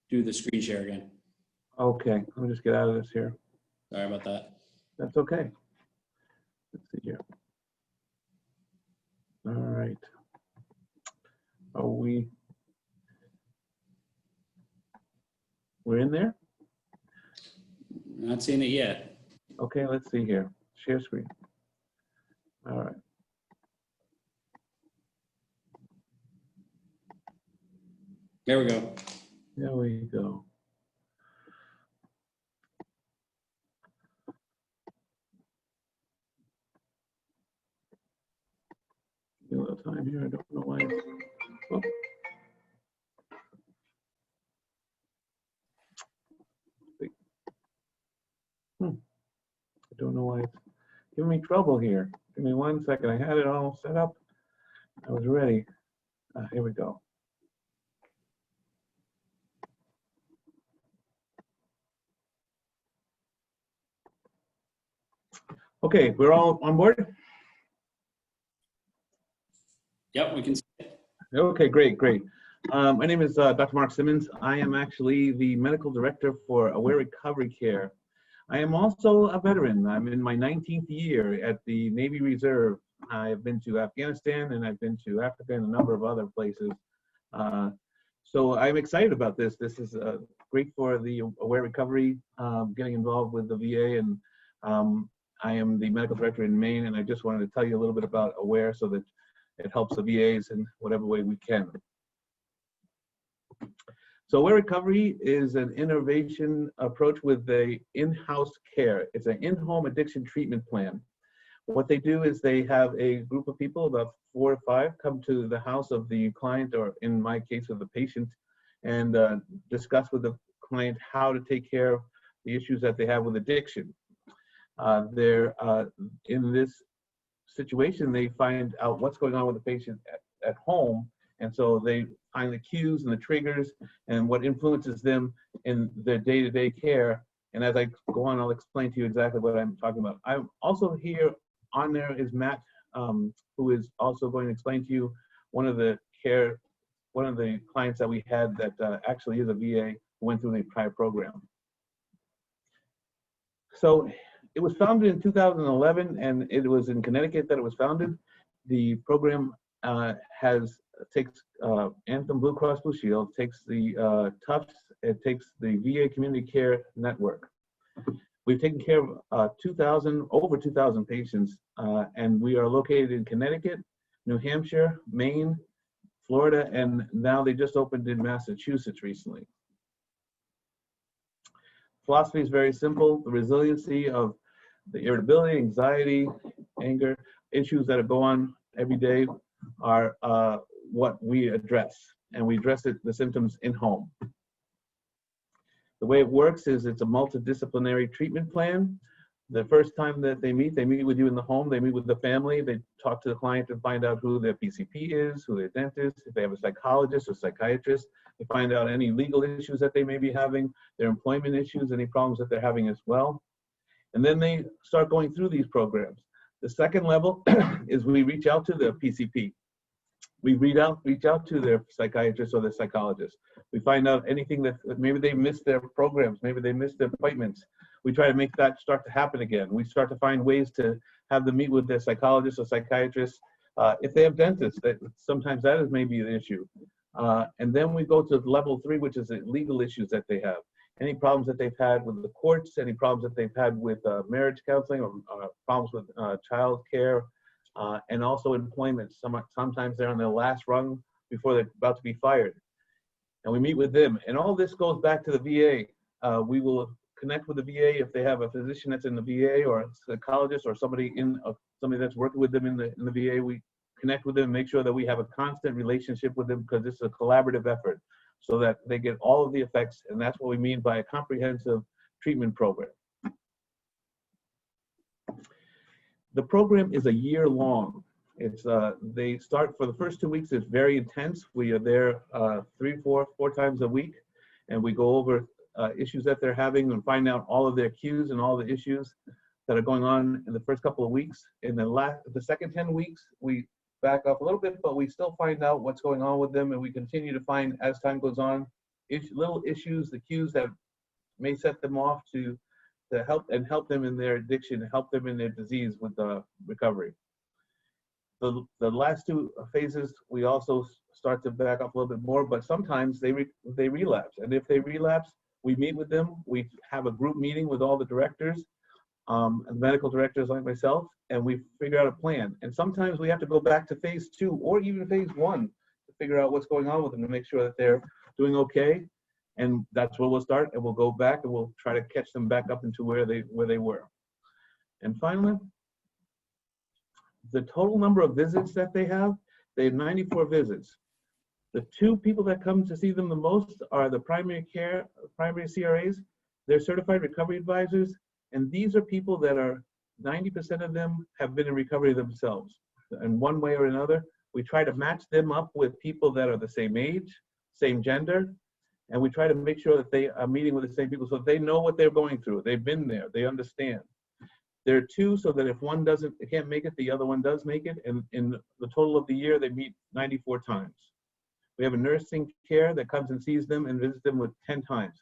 do the screen share again. Okay, let me just get out of this here. Sorry about that. That's okay. Let's see here. All right. We're in there? Not seeing it yet. Okay, let's see here. Share screen. All right. There we go. There we go. A little time here. I don't know why. Oh. I don't know why it's giving me trouble here. Give me 1 second. I had it all set up. I was ready. Here we go. Okay, we're all on board? Yep, we can see it. Okay, great. My name is Dr. Mark Simons. I am actually the medical director for Aware Recovery Care. I am also a veteran. I'm in my 19th year at the Navy Reserve. I've been to Afghanistan and I've been to Africa and a number of other places. So I'm excited about this. This is great for the Aware Recovery, getting involved with the VA, and I am the medical director in Maine, and I just wanted to tell you a little bit about Aware so that it helps the VAs in whatever way we can. So Aware Recovery is an innovation approach with the in-house care. It's an in-home addiction treatment plan. What they do is they have a group of people, about 4 or 5, come to the house of the client, or in my case of the patient, and discuss with the client how to take care of the issues that they have with addiction. In this situation, they find out what's going on with the patient at home, and so they find the cues and the triggers and what influences them in their day-to-day care. And as I go on, I'll explain to you exactly what I'm talking about. I'm also here on there is Matt, who is also going to explain to you one of the clients that we had that actually is a VA who went through the entire program. So it was founded in 2011, and it was in Connecticut that it was founded. The program takes Anthem Blue Cross Blue Shield, takes the Tufts, it takes the VA Community Care Network. We've taken care of over 2,000 patients, and we are located in Connecticut, New Hampshire, Maine, Florida, and now they just opened in Massachusetts recently. Philosophy is very simple. The resiliency of the irritability, anxiety, anger, issues that go on every day are what we address, and we address the symptoms in home. The way it works is it's a multidisciplinary treatment plan. The first time that they meet with you in the home, they meet with the family, they talk to the client to find out who their PCP is, who their dentist, if they have a psychologist or psychiatrist. They find out any legal issues that they may be having, their employment issues, any problems that they're having as well. And then they start going through these programs. The second level is we reach out to the PCP. We reach out to their psychiatrist or their psychologist. We find out anything that maybe they missed their programs, maybe they missed their appointments. We try to make that start to happen again. We start to find ways to have them meet with their psychologist or psychiatrist. If they have dentists, sometimes that is maybe an issue. And then we go to level 3, which is the legal issues that they have. Any problems that they've had with the courts, any problems that they've had with marriage counseling, or problems with child care, and also employment. Sometimes they're on their last rung before they're about to be fired. And we meet with them. And all this goes back to the VA. We will connect with the VA if they have a physician that's in the VA, or a psychologist, or somebody that's working with them in the VA. We connect with them, make sure that we have a constant relationship with them, because this is a collaborative effort, so that they get all of the effects. And that's what we mean by a comprehensive treatment program. The program is a year long. It's they start for the first 2 weeks. It's very intense. We are there 4 times a week, and we go over issues that they're having and find out all of their cues and all the issues that are going on in the first couple of weeks. In the second 10 weeks, we back up a little bit, but we still find out what's going on with them, and we continue to find, as time goes on, little issues, the cues that may set them off to help them in their addiction, and help them in their disease with recovery. The last 2 phases, we also start to back up a little bit more, but sometimes they relapse. And if they relapse, we meet with them. We have a group meeting with all the directors, medical directors like myself, and we figure out a plan. And sometimes we have to go back to phase 2 or even phase 1 to figure out what's going on with them, to make sure that they're doing okay. And that's where we'll start, and we'll go back and we'll try to catch them back up into where they were. And finally, the total number of visits that they have 94 visits. The 2 people that come to see them the most are the primary CRAs. They're certified recovery advisors, and these are people that are 90% of them have been in recovery themselves in one way or another. We try to match them up with people that are the same age, same gender, and we try to make sure that they are meeting with the same people so they know what they're going through. They've been there, they understand. There are 2 so that if one can't make it, the other one does make it. And in the total of the year, they meet 94 times. We have a nursing care that comes and sees them and visits them with 10 times.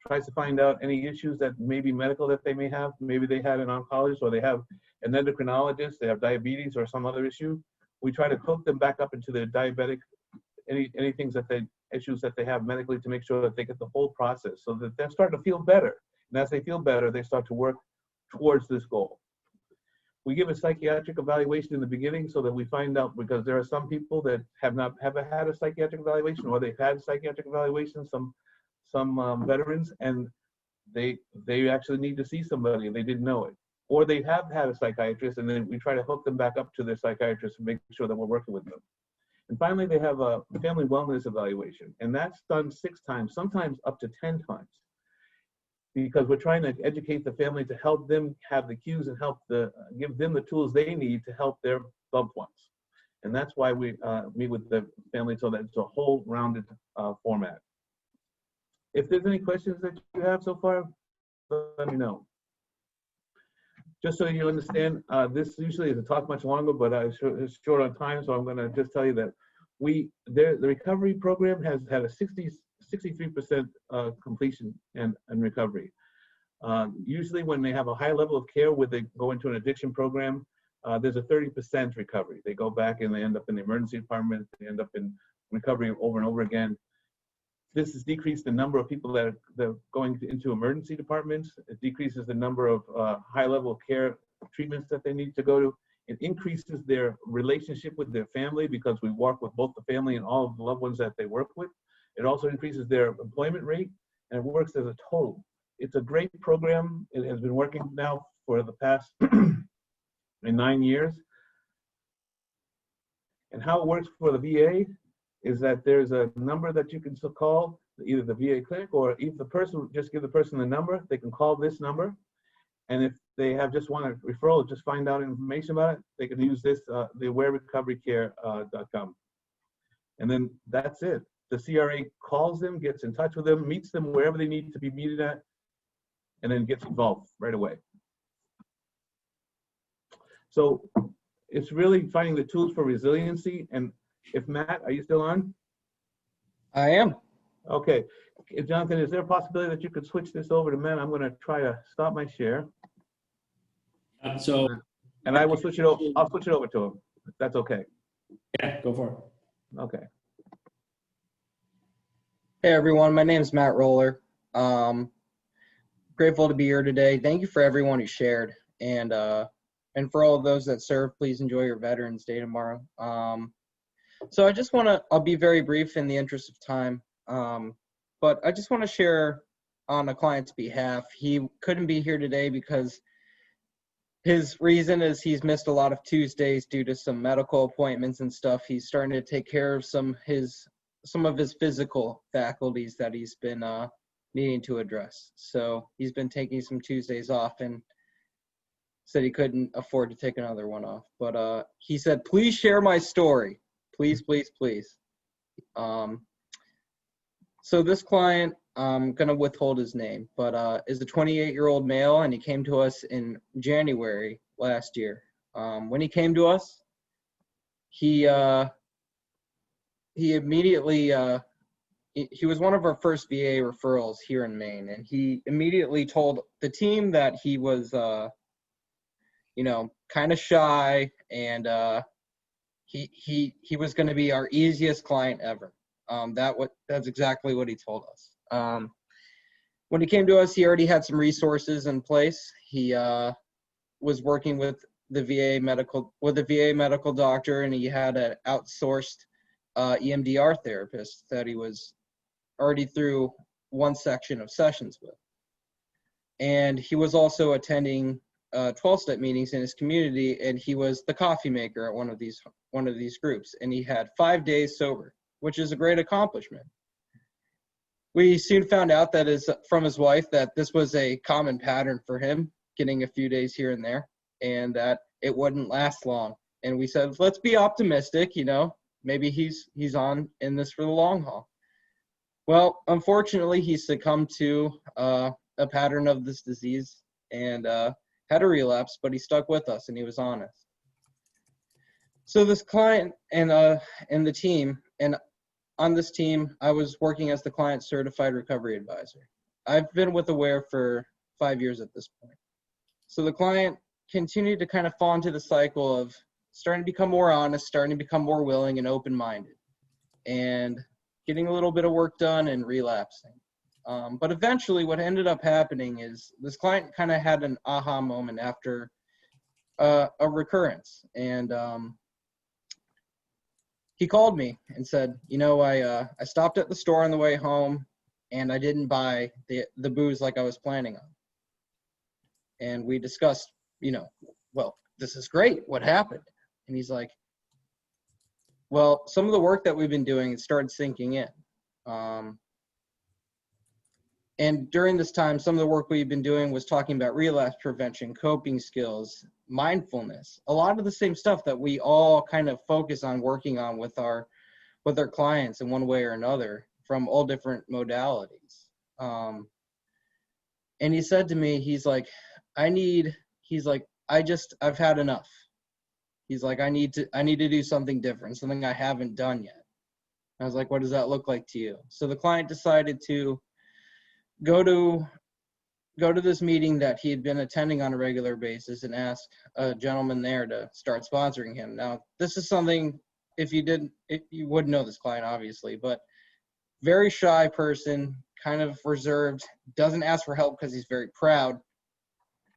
Tries to find out any issues that may be medical that they may have. Maybe they had an oncologist, or they have an endocrinologist, they have diabetes or some other issue. We try to hook them back up into their diabetic any things that issues that they have medically, to make sure that they get the whole process, so that they're starting to feel better. And as they feel better, they start to work towards this goal. We give a psychiatric evaluation in the beginning so that we find out, because there are some people that have had a psychiatric evaluation, or they've had a psychiatric evaluation, some veterans, and they actually need to see somebody and they didn't know it. Or they have had a psychiatrist, and then we try to hook them back up to their psychiatrist and make sure that we're working with them. And finally, they have a family wellness evaluation, and that's done 6 times, sometimes up to 10 times, because we're trying to educate the family to help them have the cues and give them the tools they need to help their loved ones. And that's why we meet with the family, so that it's a whole rounded format. If there's any questions that you have so far, let me know. Just so you understand, this usually is a talk much longer, but it's short on time, so I'm going to just tell you that the recovery program has had a 63% completion and recovery. Usually when they have a high level of care where they go into an addiction program, there's a 30% recovery. They go back and they end up in the emergency department, they end up in recovery over and over again. This has decreased the number of people that are going into emergency departments. It decreases the number of high level care treatments that they need to go to. It increases their relationship with their family, because we work with both the family and all of the loved ones that they work with. It also increases their employment rate, and it works as a total. It's a great program. It has been working now for the past 9 years. And how it works for the VA is that there's a number that you can call, either the VA clinic, or if the person, just give the person the number, they can call this number. And if they just want a referral, just find out information about it, they can use this, the awarerecoverycare.com. And then that's it. The CRA calls them, gets in touch with them, meets them wherever they need to be meted at, and then gets involved right away. So it's really finding the tools for resiliency. And if Matt, are you still on? I am. Okay. Jonathan, is there a possibility that you could switch this over to Matt? I'm going to try to stop my share. So, and I will switch it over. I'll switch it over to him, if that's okay. yeah, go for it. Okay. Hey everyone, my name is Matt Roller. Grateful to be here today. Thank you for everyone who shared, and for all of those that serve, please enjoy your Veterans Day tomorrow. So I just I'll be very brief in the interest of time, but I just want to share on a client's behalf. He couldn't be here today because his reason is he's missed a lot of Tuesdays due to some medical appointments and stuff. He's starting to take care of some of his physical faculties that he's been needing to address. So he's been taking some Tuesdays off and said he couldn't afford to take another one off. But he said, please share my story. Please, please, please. So this client, I'm going to withhold his name, but is a 28-year-old male, and he came to us in January last year. When he came to us, he immediately, he was one of our first VA referrals here in Maine, and he immediately told the team that he was, kind of shy, and he was going to be our easiest client ever. That's exactly what he told us. When he came to us, he already had some resources in place. He was working with the VA medical doctor, and he had an outsourced EMDR therapist that he was already through one section of sessions with. And he was also attending 12-step meetings in his community, and he was the coffee maker at one of these groups, and he had 5 days sober, which is a great accomplishment. We soon found out from his wife that this was a common pattern for him, getting a few days here and there, and that it wouldn't last long. And we said, let's be optimistic, maybe he's on in this for the long haul. Well, unfortunately, he succumbed to a pattern of this disease and had a relapse, but he stuck with us and he was honest. So this client and the team, and on this team, I was working as the client certified recovery advisor. I've been with Aware for 5 years at this point. So the client continued to kind of fall into the cycle of starting to become more honest, starting to become more willing and open-minded. and getting a little bit of work done and relapsing. But eventually what ended up happening is this client kind of had an aha moment after a recurrence. And he called me and said, you know, I stopped at the store on the way home and I didn't buy the booze like I was planning on. And we discussed, you know, well, this is great. What happened? And he's like, well, some of the work that we've been doing, it started sinking in. And during this time, some of the work we've been doing was talking about relapse prevention, coping skills, mindfulness, a lot of the same stuff that we all kind of focus on working on with our clients in one way or another from all different modalities. And he said to me, he's like, I've had enough. He's like, I need to do something different, something I haven't done yet. I was like, what does that look like to you? So the client decided to go to this meeting that he had been attending on a regular basis and ask a gentleman there to start sponsoring him. Now, this is something, you wouldn't know this client, obviously, but very shy person, kind of reserved, doesn't ask for help because he's very proud.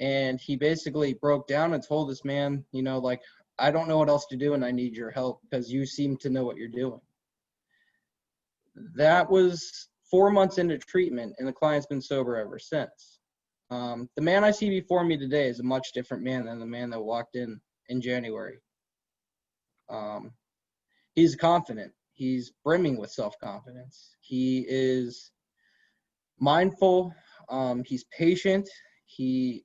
And he basically broke down and told this man, you know, like, I don't know what else to do and I need your help because you seem to know what you're doing. That was 4 months into treatment and the client's been sober ever since. The man I see before me today is a much different man than the man that walked in January. He's confident. He's brimming with self-confidence. He is mindful. He's patient. He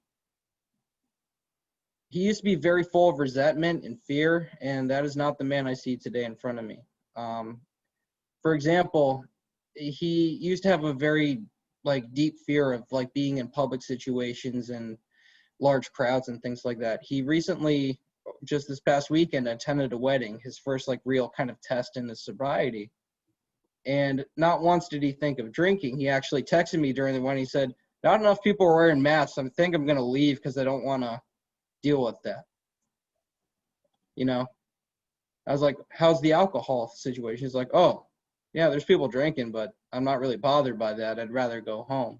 used to be very full of resentment and fear, and that is not the man I see today in front of me. For example, he used to have a very deep fear of being in public situations and large crowds and things like that. He recently, just this past weekend, attended a wedding, his first real kind of test in his sobriety. And not once did he think of drinking. He actually texted me during the wedding. He said, not enough people are wearing masks. I think I'm going to leave because I don't want to deal with that. You know, I was like, how's the alcohol situation? He's like, oh, yeah, there's people drinking, but I'm not really bothered by that. I'd rather go home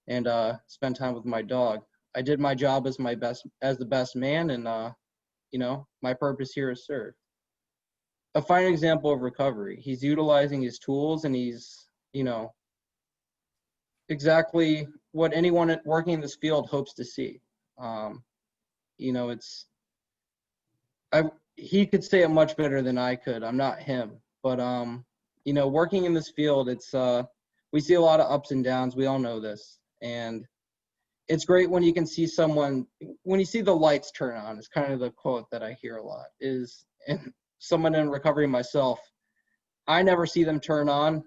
and spend time with my dog. I did my job as the best man, and you know, my purpose here is served. A fine example of recovery. He's utilizing his tools, and he's, you know, exactly what anyone working in this field hopes to see. You know, he could say it much better than I could. I'm not him, but you know, working in this field, we see a lot of ups and downs. We all know this, and it's great when you can see when you see the lights turn on. It's kind of the quote that I hear a lot. And someone in recovery myself, I never see them turn on.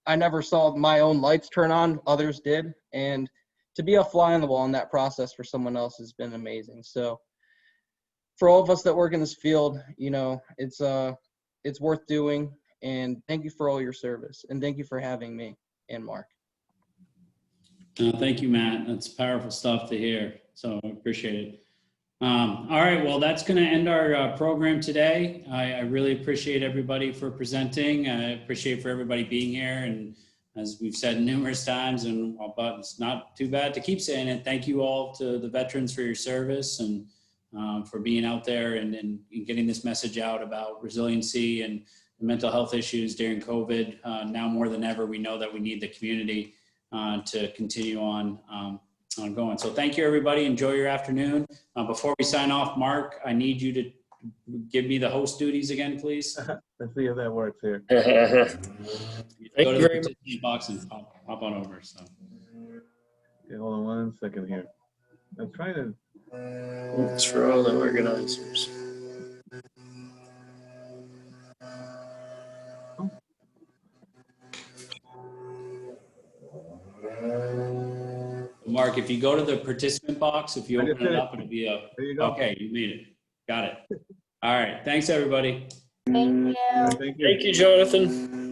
I never saw my own lights turn on. Others did, and to be a fly on the wall in that process for someone else has been amazing. So for all of us that work in this field, you know, it's worth doing. And thank you for all your service. And thank you for having me and Mark. Thank you, Matt. That's powerful stuff to hear. So I appreciate it. All right, well, that's going to end our program today. I really appreciate everybody for presenting. I appreciate for everybody being here. And as we've said numerous times, but it's not too bad to keep saying it, thank you all to the veterans for your service and for being out there and getting this message out about resiliency and mental health issues during COVID. Now more than ever, we know that we need the community to continue on going. So thank you, everybody. Enjoy your afternoon. Before we sign off, Mark, I need you to give me the host duties again, please. Let's see if that works here. Go to the participant box and hop on over. So. Okay, hold on 1 second here. I'm trying to. It's for all the organizers. Mark, if you go to the participant box, if you open it up, it'll be there you go. Okay, you made it. Got it. All right. Thanks, everybody. Thank you. Thank you. Thank you, Jonathan.